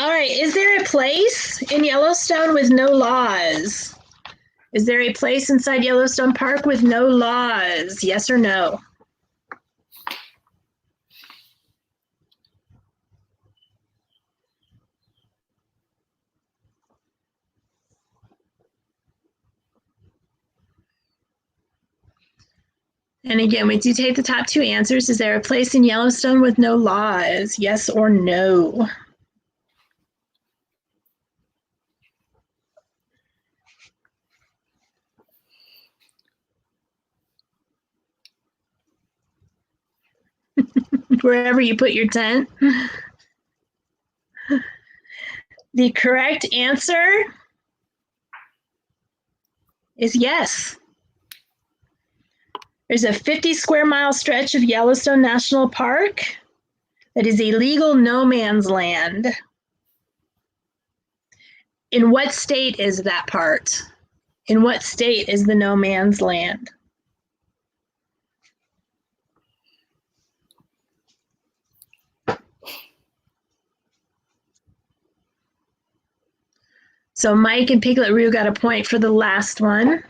All right. Is there a place in Yellowstone with no laws? Is there a place inside Yellowstone Park with no laws? Yes or no? And again, we do take the top two answers. Is there a place in Yellowstone with no laws? Yes or no? Wherever you put your tent. The correct answer is yes. There's a 50 square mile stretch of Yellowstone National Park that is a legal no man's land. In what state is that part? In what state is the no man's land? So Mike and Piglet Roo got a point for the last one.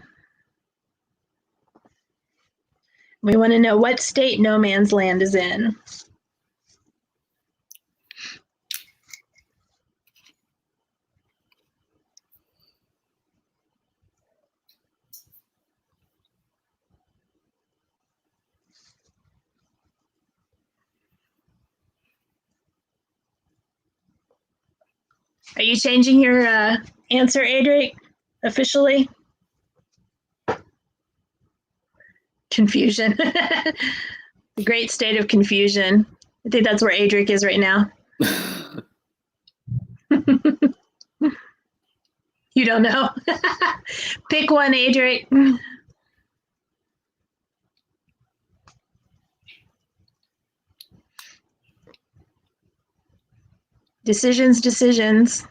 We want to know what state no man's land is in. Are you changing your answer, Adric, officially? Confusion. The great state of confusion. I think that's where Adric is right now. You don't know? Pick one, Adric. Decisions, decisions.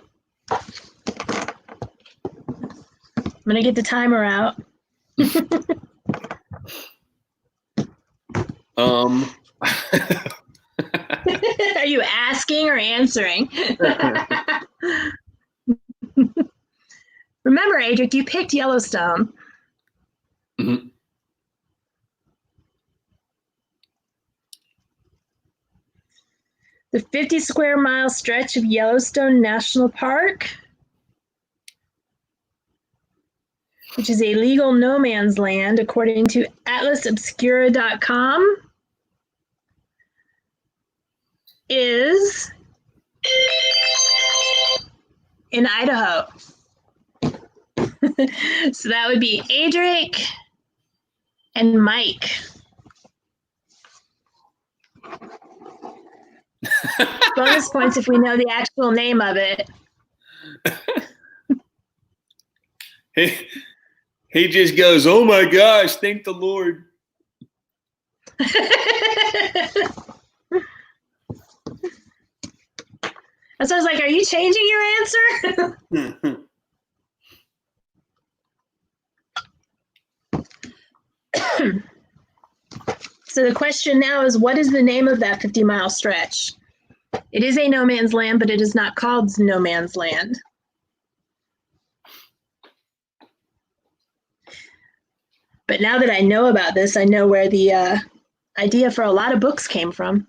I'm going to get the timer out. Are you asking or answering? Remember, Adric, you picked Yellowstone. Mm-hmm. The 50 square mile stretch of Yellowstone National Park, which is a legal no man's land according to atlasobscura.com, is in Idaho. So that would be Adric and Mike. Bonus points if we know the actual name of it. He just goes, "Oh my gosh, thank the Lord." So I was like, are you changing your answer? So the question now is, what is the name of that 50-mile stretch? It is a no man's land, but it is not called no man's land. But now that I know about this, I know where the idea for a lot of books came from.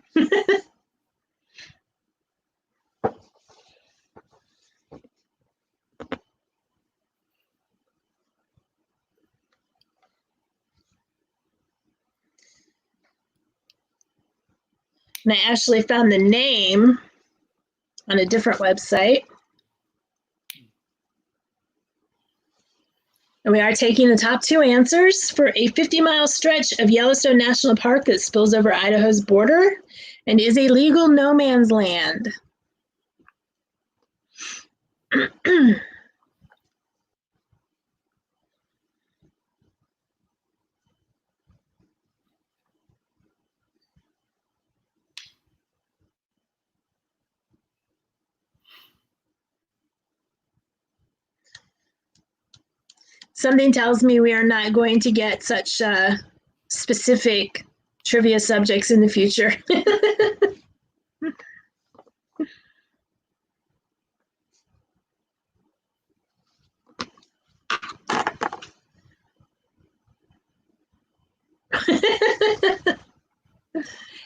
And I actually found the name on a different website. And we are taking the top two answers for a 50-mile stretch of Yellowstone National Park that spills over Idaho's border and is a legal no man's land. Something tells me we are not going to get such specific trivia subjects in the future.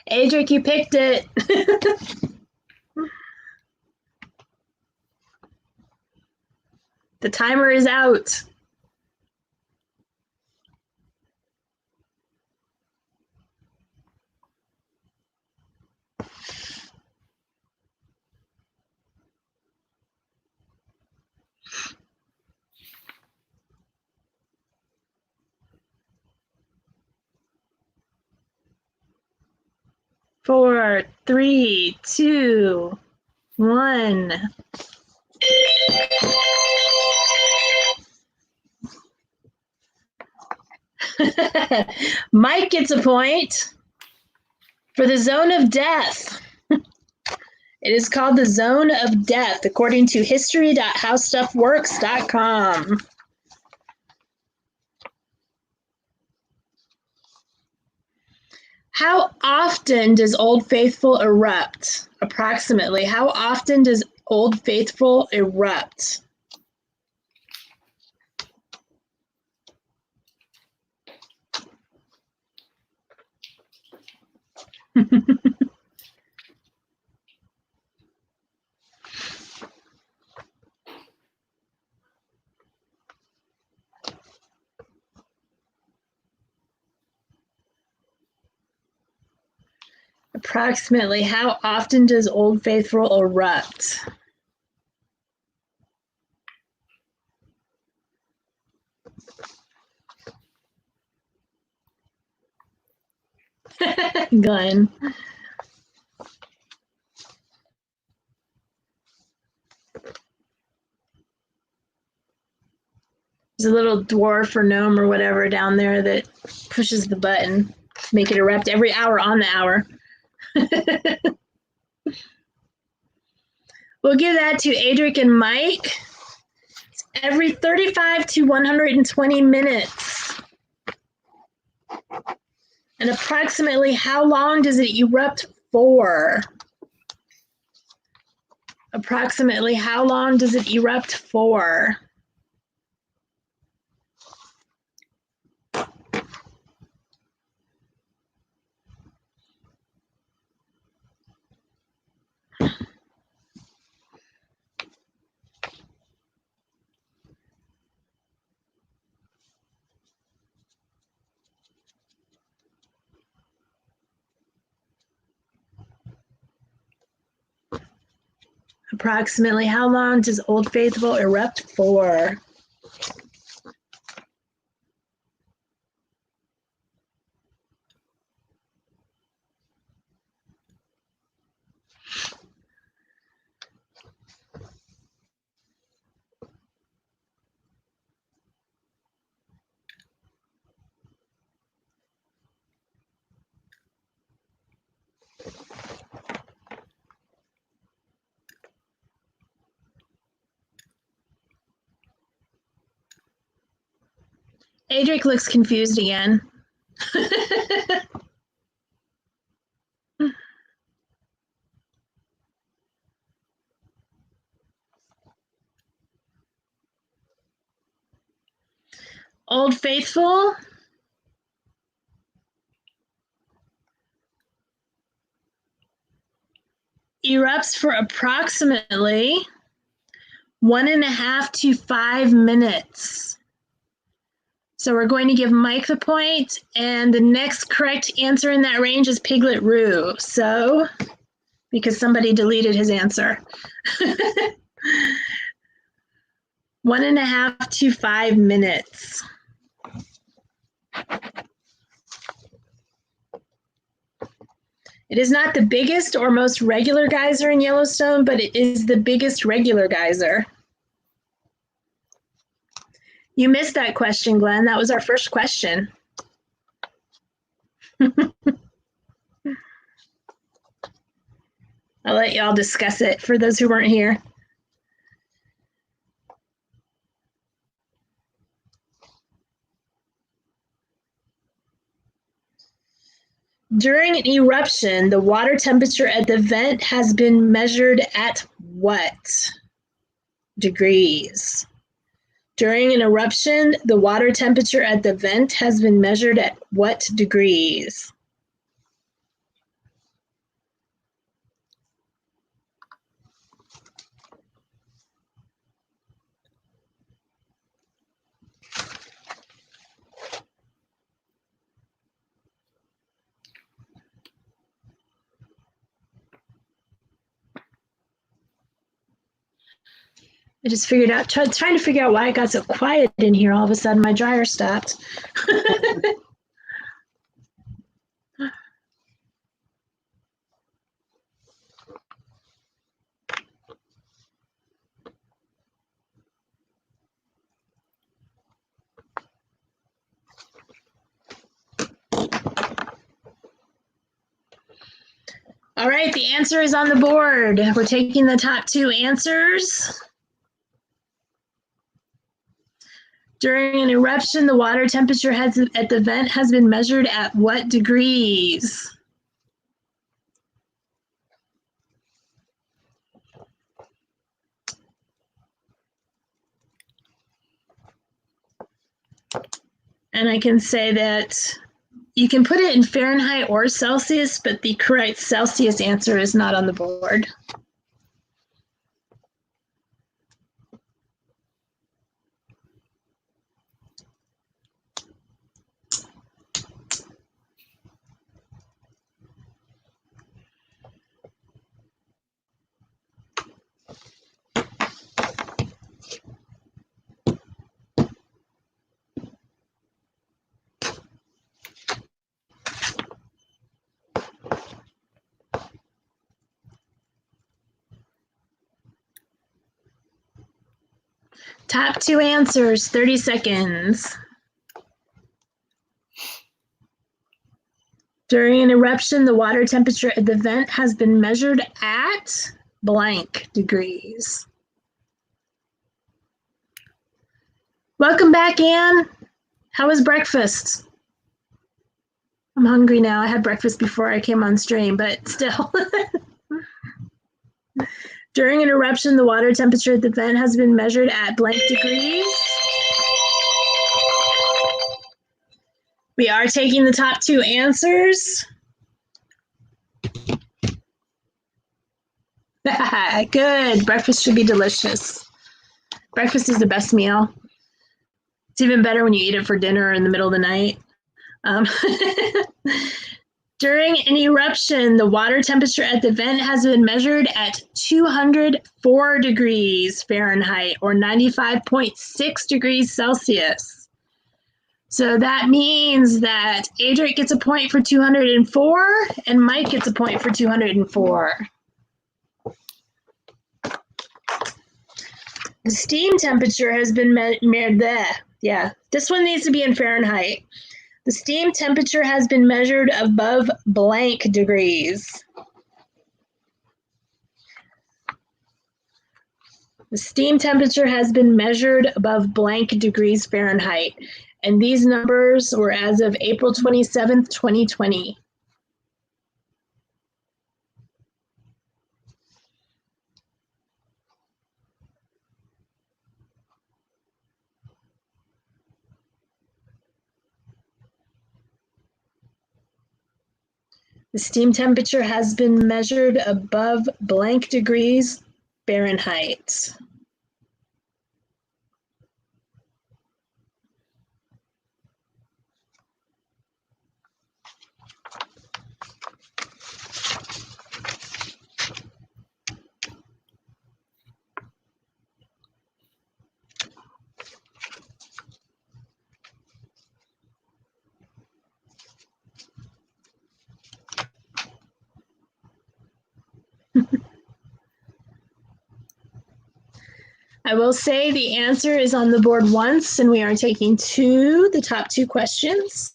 Adric, you picked it. The timer is out. Four, three, two, one. Mike gets a point for the zone of death. It is called the zone of death, according to history.howstuffworks.com. How often does Old Faithful erupt? Approximately. How often does Old Faithful erupt? Approximately, how often does Old Faithful erupt? Glenn. There's a little dwarf or gnome or whatever down there that pushes the button to make it erupt every hour on the hour. We'll give that to Adric and Mike. It's every 35 to 120 minutes. And approximately how long does it erupt for? Approximately how long does it erupt for? Approximately how long does Old Faithful erupt for? Adric looks confused again. Old Faithful erupts for approximately 1.5 to 5 minutes. So we're going to give Mike the point, and the next correct answer in that range is Piglet Roo. So, because somebody deleted his answer. 1.5 to 5 minutes. It is not the biggest or most regular geyser in Yellowstone, but it is the biggest regular geyser. You missed that question, Glenn. That was our first question. I'll let y'all discuss it for those who weren't here. During an eruption, the water temperature at the vent has been measured at what degrees? During an eruption, the water temperature at the vent has been measured at what degrees? I just figured out, trying to figure out why it got so quiet in here. All of a sudden, my dryer stopped. All right, the answer is on the board. We're taking the top two answers. During an eruption, the water temperature at the vent has been measured at what degrees? And I can say that you can put it in Fahrenheit or Celsius, but the correct Celsius answer is not on the board. Top two answers, 30 seconds. During an eruption, the water temperature at the vent has been measured at blank degrees. Welcome back, Anne. How was breakfast? I'm hungry now. I had breakfast before I came on stream, but still. During an eruption, the water temperature at the vent has been measured at blank degrees. We are taking the top two answers. Good. Breakfast should be delicious. Breakfast is the best meal. It's even better when you eat it for dinner in the middle of the night. During an eruption, the water temperature at the vent has been measured at 204 degrees Fahrenheit or 95.6 degrees Celsius. So that means that Adric gets a point for 204 and Mike gets a point for 204. The steam temperature has been measured. Yeah, this one needs to be in Fahrenheit. The steam temperature has been measured above blank degrees. The steam temperature has been measured above blank degrees Fahrenheit. And these numbers were as of April 27th, 2020. The steam temperature has been measured above blank degrees Fahrenheit. I will say the answer is on the board once, and we are taking the top two questions,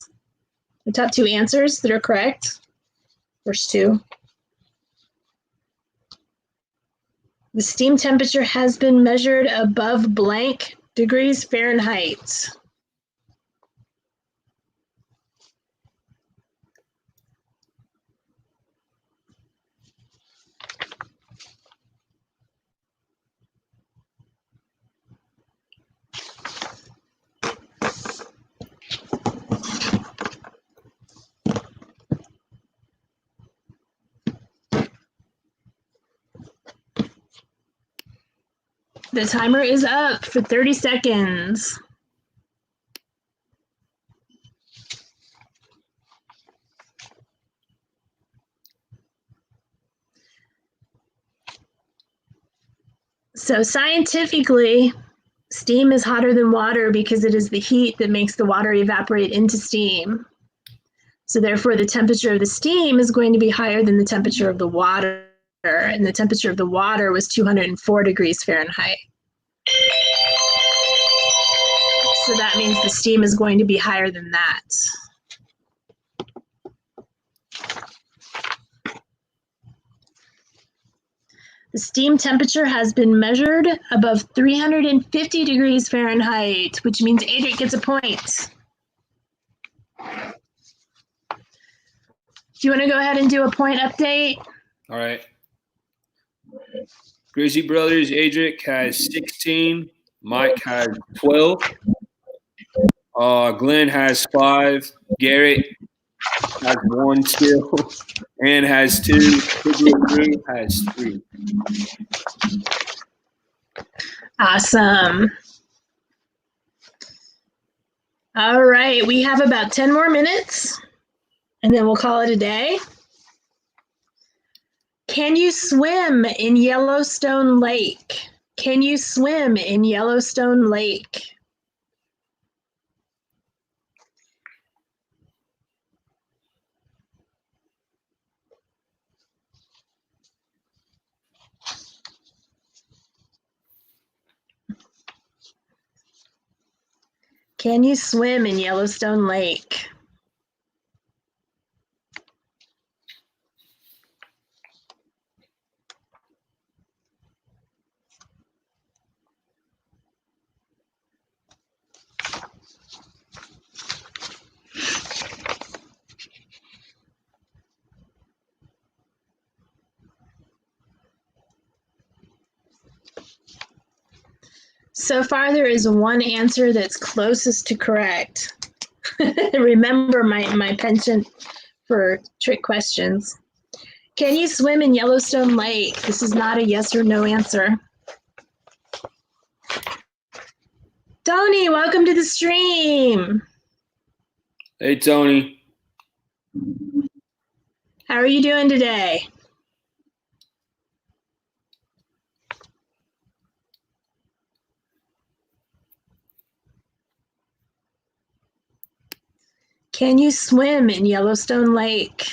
the top two answers that are correct. First two. The steam temperature has been measured above blank degrees Fahrenheit. The timer is up for 30 seconds. So scientifically, steam is hotter than water because it is the heat that makes the water evaporate into steam. So therefore, the temperature of the steam is going to be higher than the temperature of the water. And the temperature of the water was 204 degrees Fahrenheit. So that means the steam is going to be higher than that. The steam temperature has been measured above 350 degrees Fahrenheit, which means Adric gets a point. Do you want to go ahead and do a point update? All right. Grizzly Brothers, Adric has 16. Mike has 12. Glenn has 5. Garrett has 1 still. Ann has 2. Drew has 3. Awesome. All right, we have about 10 more minutes, and then we'll call it a day. Can you swim in Yellowstone Lake? Can you swim in Yellowstone Lake? Can you swim in Yellowstone Lake? So far, there is one answer that's closest to correct. Remember my penchant for trick questions. Can you swim in Yellowstone Lake? This is not a yes or no answer. Tony, welcome to the stream. Hey, Tony. How are you doing today? Can you swim in Yellowstone Lake?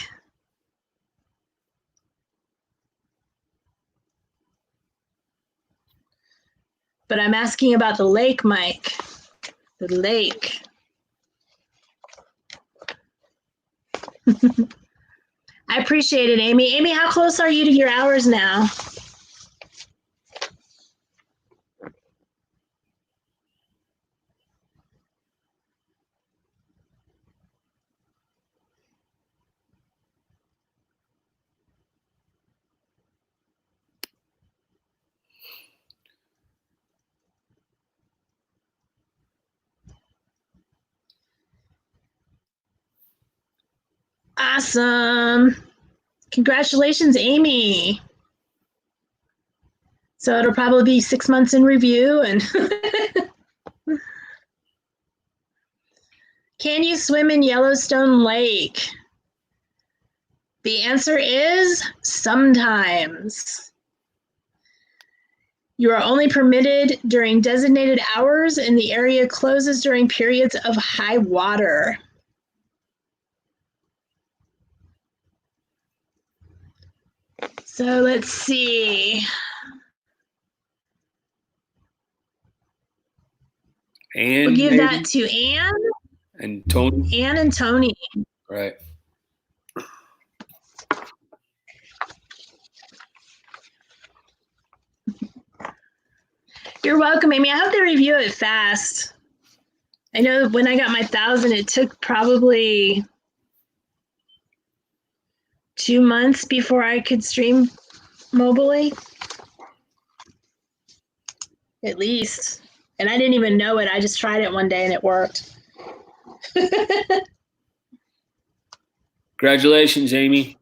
But I'm asking about the lake, Mike. The lake. I appreciate it, Amy. Amy, how close are you to your hours now? Awesome. Congratulations, Amy. So it'll probably be 6 months in review. And can you swim in Yellowstone Lake? The answer is sometimes. You are only permitted during designated hours, and the area closes during periods of high water. So let's see. Ann, we'll give maybe? that to Ann. And Tony. Ann and Tony. Right. You're welcome, Amy. I hope they review it fast. I know when I got my 1,000, it took probably 2 months before I could stream mobily. At least. And I didn't even know it. I just tried it one day and it worked. Congratulations, Amy.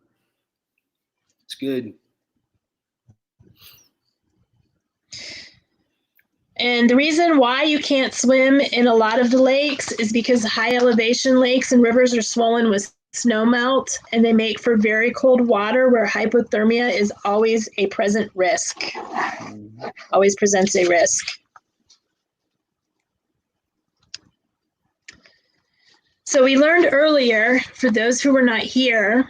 It's good. And the reason why you can't swim in a lot of the lakes is because high elevation lakes and rivers are swollen with snow melt, and they make for very cold water where hypothermia is always a present risk. Always presents a risk. So we learned earlier, for those who were not here,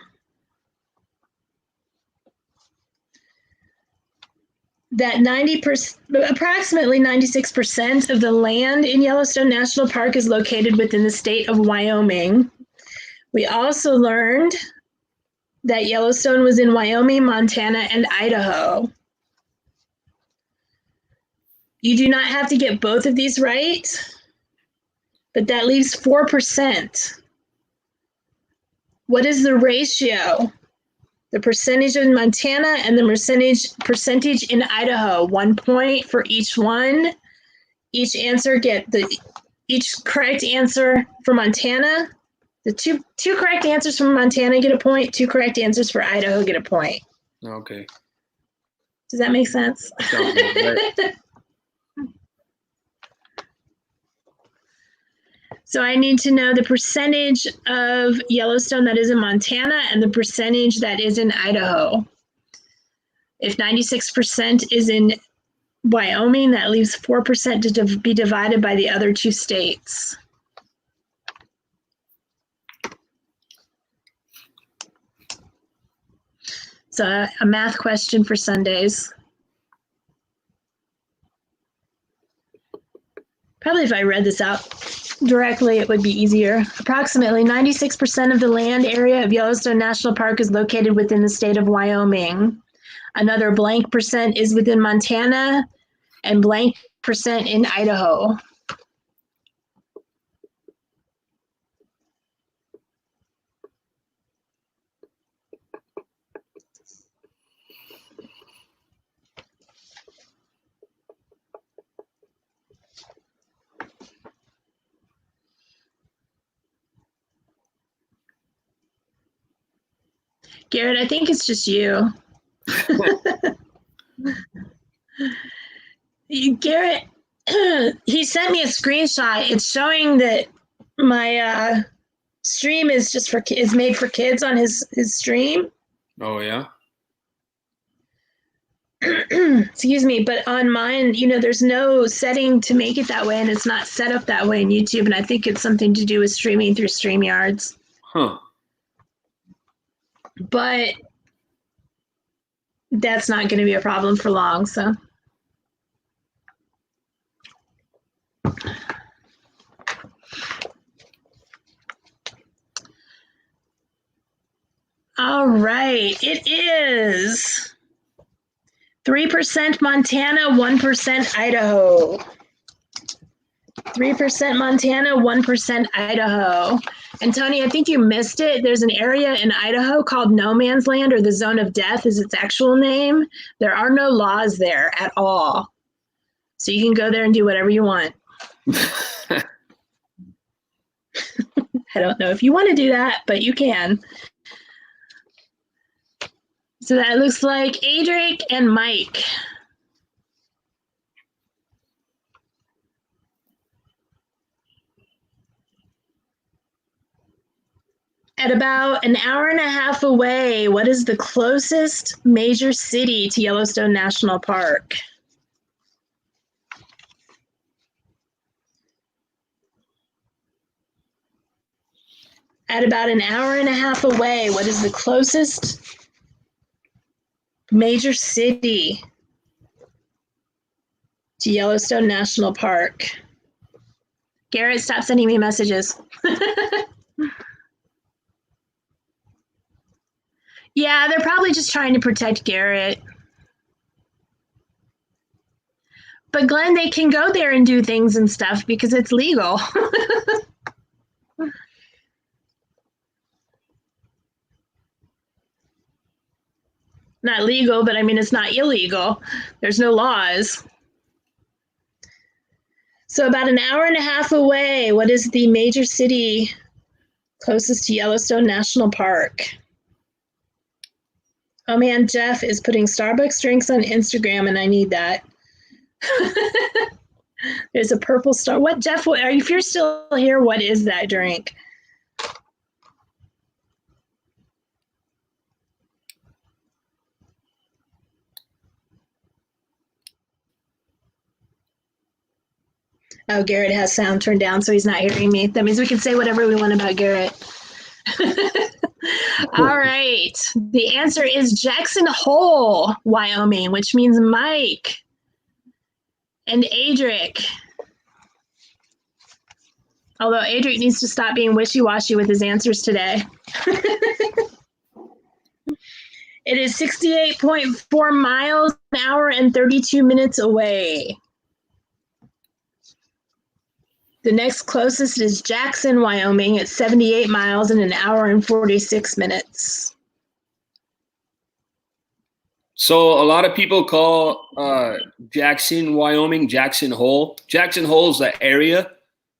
that approximately 96% of the land in Yellowstone National Park is located within the state of Wyoming. We also learned that Yellowstone was in Wyoming, Montana, and Idaho. You do not have to get both of these right, but that leaves 4%. What is the ratio? The percentage in Montana and the percentage in Idaho. 1 point for each one. Each correct answer for Montana. The two correct answers from Montana get a point. 2 correct answers for Idaho get a point. Okay. Does that make sense? So I need to know the percentage of Yellowstone that is in Montana and the percentage that is in Idaho. If 96% is in Wyoming, that leaves 4% to be divided by the other 2 states. So a math question for Sundays. Probably if I read this out directly, it would be easier. Approximately 96% of the land area of Yellowstone National Park is located within the state of Wyoming. Another blank percent is within Montana and blank percent in Idaho. Garrett, I think it's just you. Garrett, he sent me a screenshot. It's showing that my stream is made for kids on his stream. Oh yeah. Excuse me, but on mine, there's no setting to make it that way, and it's not set up that way in YouTube. And I think it's something to do with streaming through StreamYards. Huh. But that's not going to be a problem for long, so. All right, it is 3% Montana, 1% Idaho. 3% Montana, 1% Idaho. And Tony, I think you missed it. There's an area in Idaho called No Man's Land, or the Zone of Death is its actual name. There are no laws there at all. So you can go there and do whatever you want. I don't know if you want to do that, but you can. So that looks like Adric and Mike. At about an hour and a half away, what is the closest major city to Yellowstone National Park? At about an hour and a half away, what is the closest major city to Yellowstone National Park? Garrett, stop sending me messages. Yeah, they're probably just trying to protect Garrett. But Glenn, they can go there and do things and stuff because it's legal. Not legal, but I mean, it's not illegal. There's no laws. So about an hour and a half away, what is the major city closest to Yellowstone National Park? Oh man, Jeff is putting Starbucks drinks on Instagram and I need that. There's a purple star. What, Jeff, if you're still here, what is that drink? Oh, Garrett has sound turned down, so he's not hearing me. That means we can say whatever we want about Garrett. All right. The answer is Jackson Hole, Wyoming, which means Mike and Adric. Although Adric needs to stop being wishy-washy with his answers today. It is 68.4 miles an hour and 32 minutes away. The next closest is Jackson, Wyoming at 78 miles in an hour and 46 minutes. So a lot of people call Jackson, Wyoming, Jackson Hole. Jackson Hole is the area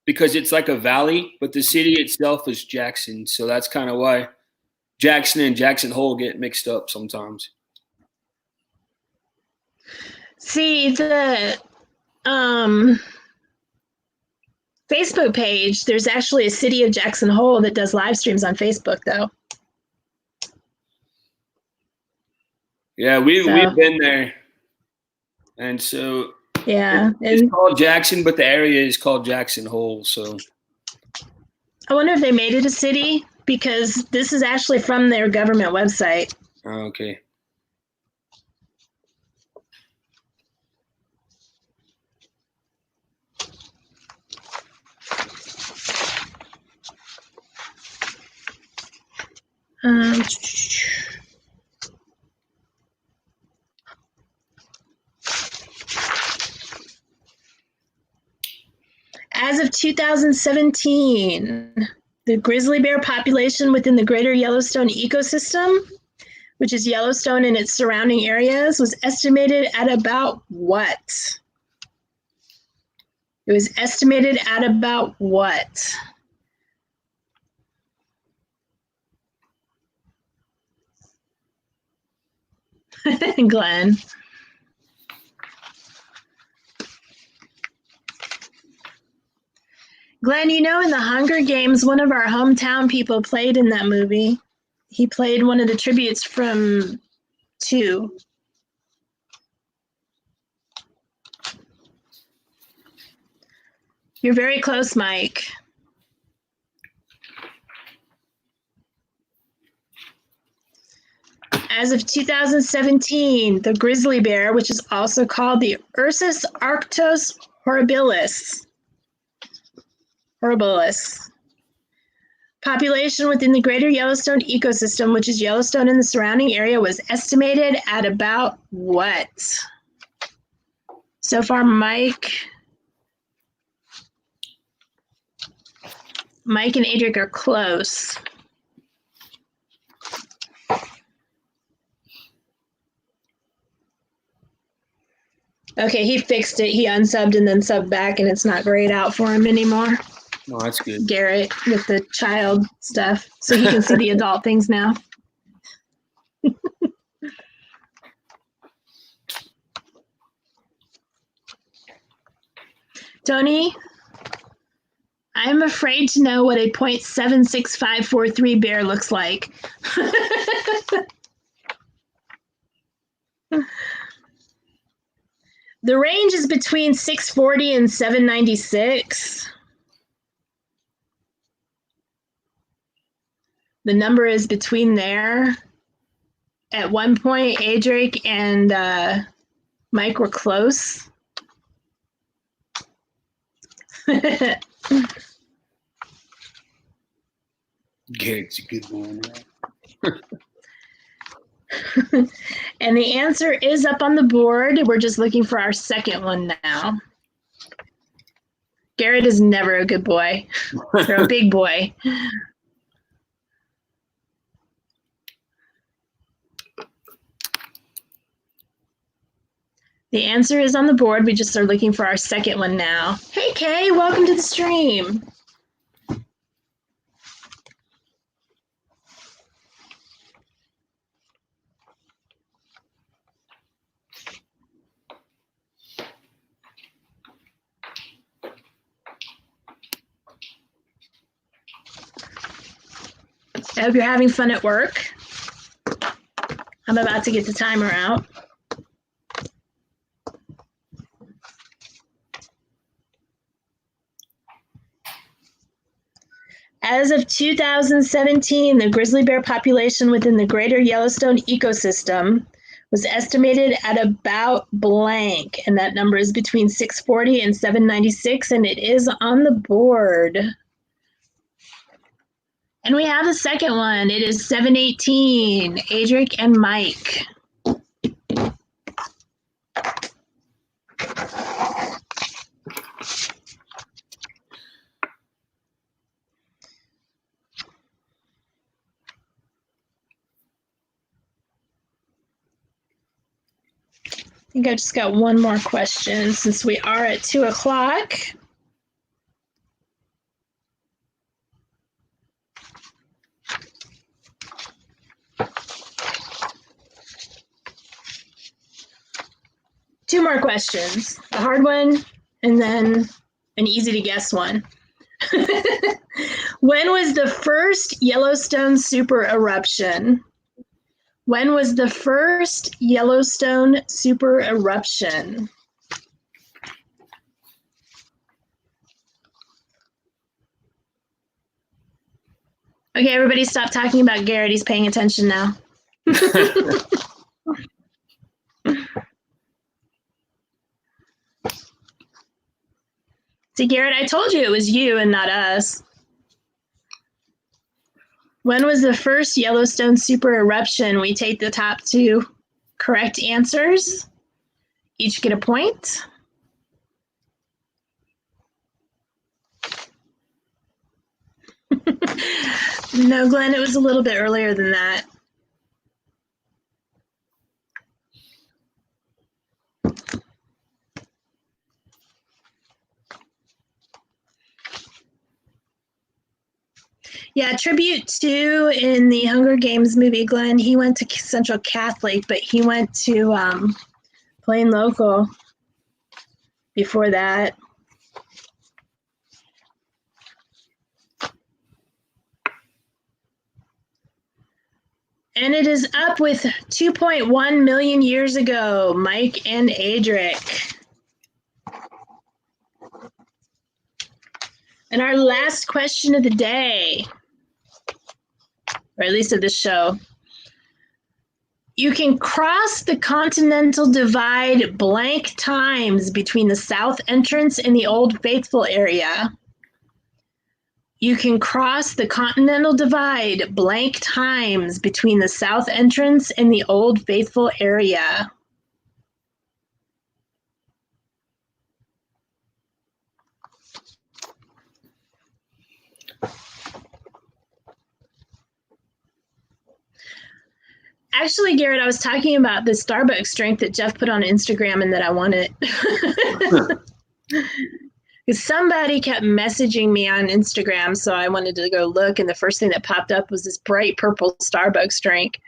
because it's like a valley, but the city itself is Jackson. So that's kind of why Jackson and Jackson Hole get mixed up sometimes. See, the Facebook page, there's actually a City of Jackson Hole that does live streams on Facebook, though. Yeah, we've been there. And so yeah, it's called Jackson, but the area is called Jackson Hole. So I wonder if they made it a city, because this is actually from their government website. Oh, okay. As of 2017, the grizzly bear population within the greater Yellowstone ecosystem, which is Yellowstone and its surrounding areas, was estimated at about what? It was estimated at about what? Glenn. Glenn, you know, in the Hunger Games, one of our hometown people played in that movie. He played one of the tributes from 2. You're very close, Mike. As of 2017, the grizzly bear, which is also called the Ursus arctos horribilis, population within the greater Yellowstone ecosystem, which is Yellowstone and the surrounding area, was estimated at about what? So far, Mike and Adric are close. Okay, he fixed it. He unsubbed and then subbed back, and it's not grayed out for him anymore. Oh, that's good. Garrett with the child stuff, so he can see the adult things now. Tony, I'm afraid to know what a 0.76543 bear looks like. The range is between 640 and 796. The number is between there. At one point, Adric and Mike were close. Garrett's a good one. And the answer is up on the board. We're just looking for our second one now. Garrett is never a good boy. They're a big boy. The answer is on the board. We just are looking for our second one now. Hey, Kay, welcome to the stream. I hope you're having fun at work. I'm about to get the timer out. As of 2017, the grizzly bear population within the greater Yellowstone ecosystem was estimated at about blank, and that number is between 640 and 796, and it is on the board. And we have the second one. It is 718, Adric and Mike. think I just got one more question since we are at 2 o'clock. Two more questions, a hard one and then an easy to guess one. When was the first Yellowstone super-eruption? When was the first Yellowstone super-eruption? Okay, everybody stop talking about Garrett. He's paying attention now. See, Garrett, I told you it was you and not us. When was the first Yellowstone super-eruption? We take the top 2 correct answers. Each get a point. No, Glenn, it was a little bit earlier than that. Yeah, tribute to in the Hunger Games movie, Glenn, he went to Central Catholic, but he went to Plain Local before that. And it is up with 2.1 million years ago, Mike and Adric. And our last question of the day, or at least of this show. You can cross the Continental Divide blank times between the south entrance and the Old Faithful area. You can cross the Continental Divide blank times between the south entrance and the Old Faithful area. Actually, Garrett, I was talking about the Starbucks drink that Jeff put on Instagram and that I wanted. Because somebody kept messaging me on Instagram, so I wanted to go look, and the first thing that popped up was this bright purple Starbucks drink.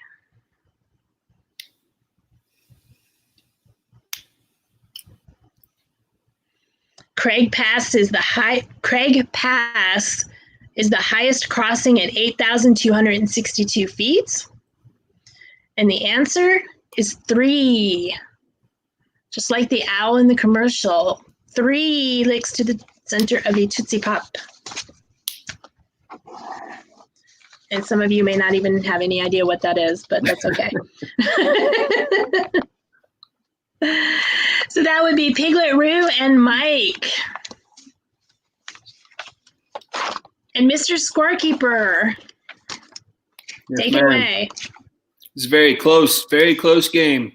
Craig Pass is the highest crossing at 8,262 feet. And the answer is 3. Just like the owl in the commercial. 3 licks to the center of a Tootsie Pop. And some of you may not even have any idea what that is, but that's okay. So that would be Piglet Roo and Mike. And Mr. Scorekeeper, take it away. It's a very close game.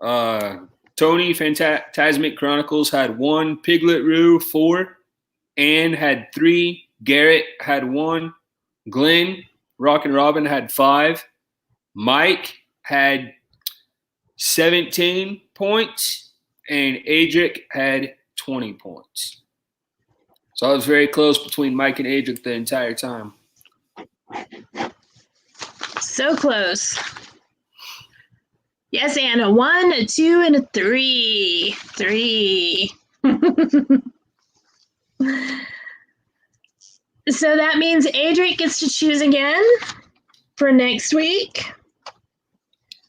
Tony, Phantasmic Chronicles, had 1. Piglet Roo, 4. Ann had 3. Garrett had 1. Glenn, Rock and Robin, had 5. Mike had 17 points. And Adric had 20 points. So it was very close between Mike and Adric the entire time. So close. Yes, Anna. 1, a 2, and a 3. 3. So that means Adric gets to choose again for next week.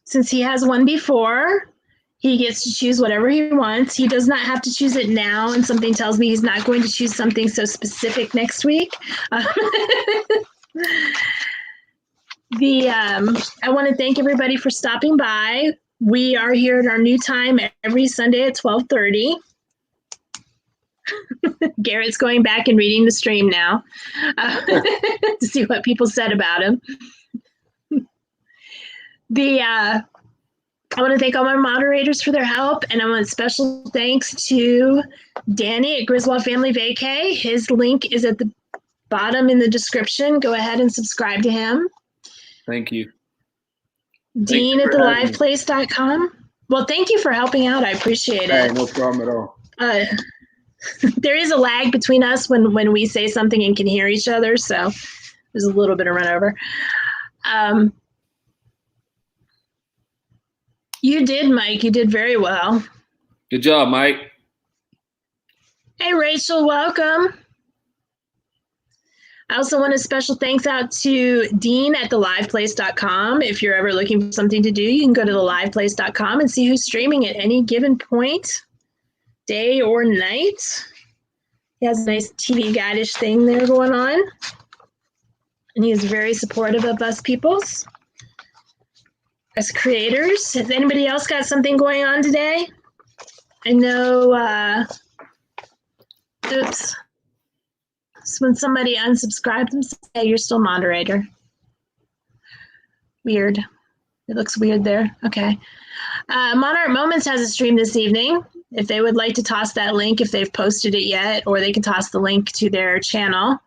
Since he has won before, he gets to choose whatever he wants. He does not have to choose it now, and something tells me he's not going to choose something so specific next week. I want to thank everybody for stopping by. We are here at our new time every Sunday at 12:30. Garrett's going back and reading the stream now to see what people said about him. I want to thank all my moderators for their help, and I want special thanks to Danny at Griswold Family Vacay. His link is at the bottom in the description. Go ahead and subscribe to him. Thank you. Dean at theliveplace.com. Well, thank you for helping out. I appreciate Hey, it. no problem at all. There is a lag between us when we say something and can hear each other, so there's a little bit of run over. You did, Mike. You did very well. Good job, Mike. Hey, Rachel, welcome. I also want a special thanks out to Dean at theliveplace.com. If you're ever looking for something to do, you can go to theliveplace.com and see who's streaming at any given point, day or night. He has a nice TV guide-ish thing there going on. And he is very supportive of us peoples as creators. Has anybody else got something going on today? I know, oops. So when somebody unsubscribes and says, hey, you're still moderator. Weird. It looks weird there. Okay. Monarch Moments has a stream this evening. If they would like to toss that link, if they've posted it yet, or they can toss the link to their channel.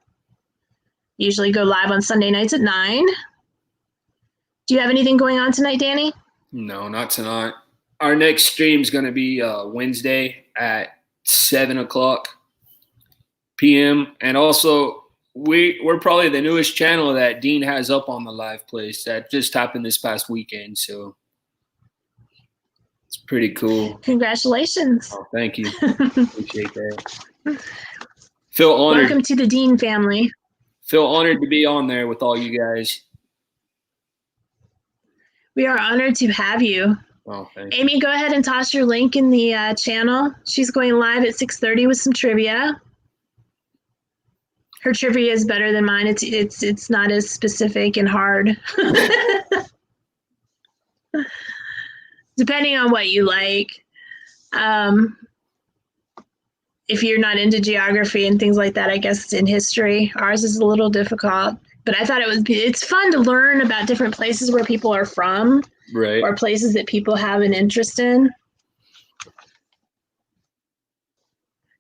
Usually go live on Sunday nights at 9. Do you have anything going on tonight, Danny? No, not tonight. Our next stream is going to be Wednesday at 7:00 p.m. And also, we're probably the newest channel that Dean has up on the Live Place. That just happened this past weekend, so it's pretty cool. Congratulations. Oh, thank you. Appreciate that. Feel honored. Welcome to the Dean family. Feel honored to be on there with all you guys. We are honored to have you. Oh, thank you. Amy, go ahead and toss your link in the channel. She's going live at 6:30 with some trivia. Her trivia is better than mine. It's not as specific and hard. Depending on what you like. If you're not into geography and things like that, I guess in history, ours is a little difficult. But I thought it's fun to learn about different places where people are from, right? Or places that people have an interest in.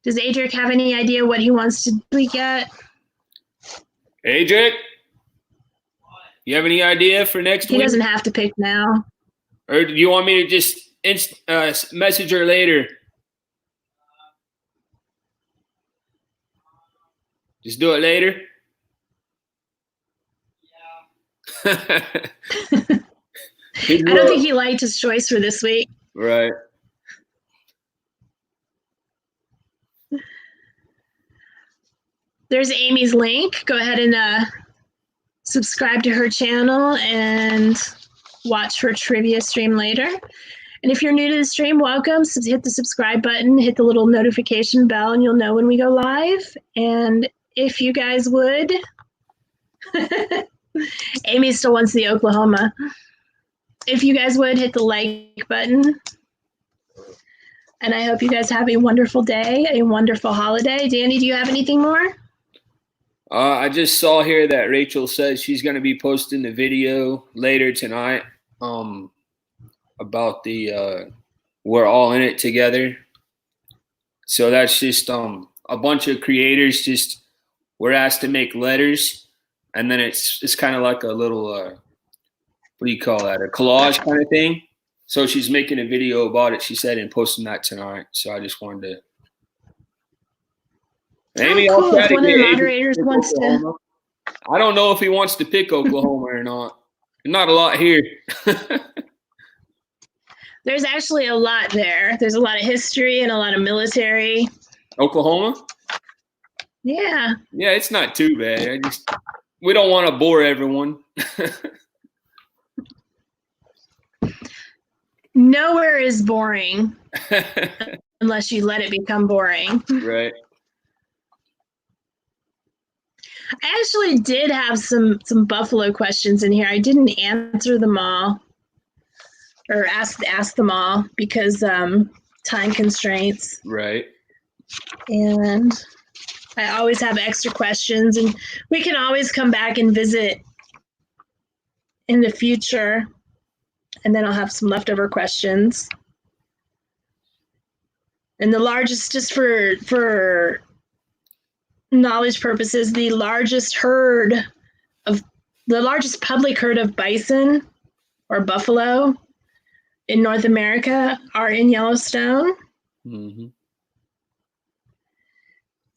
Does Adric have any idea what he wants to tweak yet? Adric, you have any idea for next week? He doesn't have to pick now. Or do you want me to just message her later? Just do it later? Yeah. I don't think he liked his choice for this week. Right. There's Amy's link. Go ahead and subscribe to her channel and watch her trivia stream later. And if you're new to the stream, welcome. So hit the subscribe button, hit the little notification bell, and you'll know when we go live. And if you guys would, Amy still wants the Oklahoma. If you guys would, hit the like button. And I hope you guys have a wonderful day, a wonderful holiday. Danny, do you have anything more? I just saw here that Rachel says she's going to be posting the video later tonight about the we're all in it together. So that's just a bunch of creators just were asked to make letters, and then it's kind of like a little what do you call that? A collage kind of thing. So she's making a video about it, she said, and posting that tonight. So I just wanted to. Amy, cool. I'll If one of the moderators to wants Oklahoma. I don't know if he wants to pick Oklahoma or not. Not a lot here. There's actually a lot there. There's a lot of history and a lot of military. Oklahoma? Yeah. Yeah, it's not too bad. We don't want to bore everyone. Nowhere is boring unless you let it become boring. Right. I actually did have some Buffalo questions in here. I didn't answer them all or ask them all because time constraints. Right. And I always have extra questions, and we can always come back and visit in the future. And then I'll have some leftover questions. And the largest, just for knowledge purposes, the largest public herd of bison or buffalo in North America are in Yellowstone. Mm-hmm.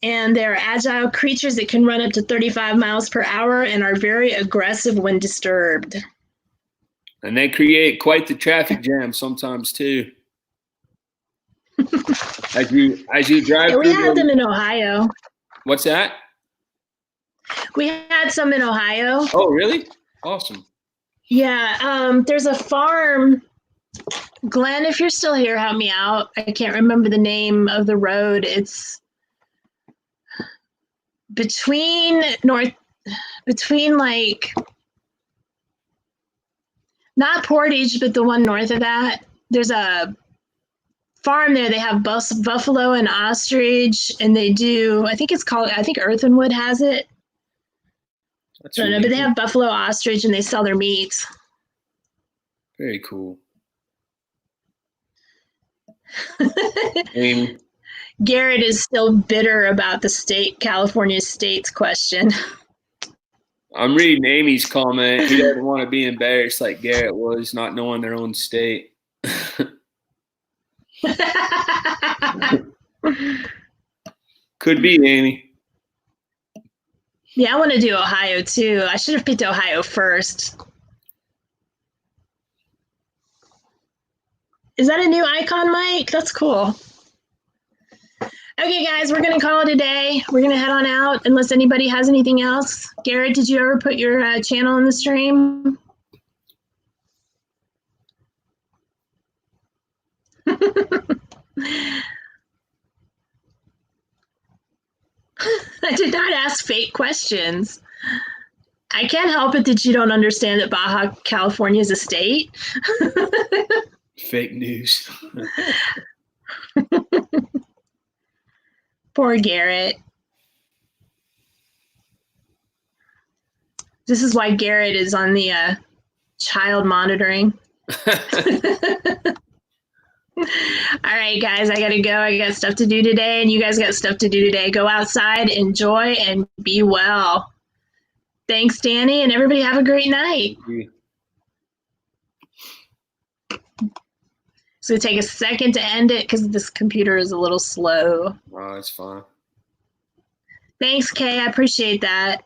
And they're agile creatures that can run up to 35 miles per hour and are very aggressive when disturbed. And they create quite the traffic jam sometimes too. As you drive Yeah, we through had them in Ohio. What's that? We had some in Ohio. Oh, really? Awesome. Yeah, there's a farm. Glenn, if you're still here, help me out. I can't remember the name of the road. It's between like not Portage, but the one north of that. There's a farm there. They have buffalo and ostrich, and they do. I think Earthenwood has it. That's I don't know, really but they cool. have buffalo, ostrich, and they sell their meat. Very cool. Amy. Garrett is still bitter about the California states question. I'm reading Amy's comment. He doesn't want to be embarrassed like Garrett was, not knowing their own state. Could be, Amy. Yeah, I want to do Ohio too. I should have picked Ohio first. Is that a new icon, Mike? That's cool. Okay, guys, we're going to call it a day. We're going to head on out unless anybody has anything else. Garrett, did you ever put your channel in the stream? I did not ask fake questions. I can't help it that you don't understand that Baja California is a state. Fake news. Poor Garrett. This is why Garrett is on the child monitoring. All right, guys, I got to go. I got stuff to do today, and you guys got stuff to do today. Go outside, enjoy, and be well. Thanks, Danny, and everybody have a great night. It's going to take a second to end it because this computer is a little slow. Oh, that's fine. Thanks, Kay. I appreciate that.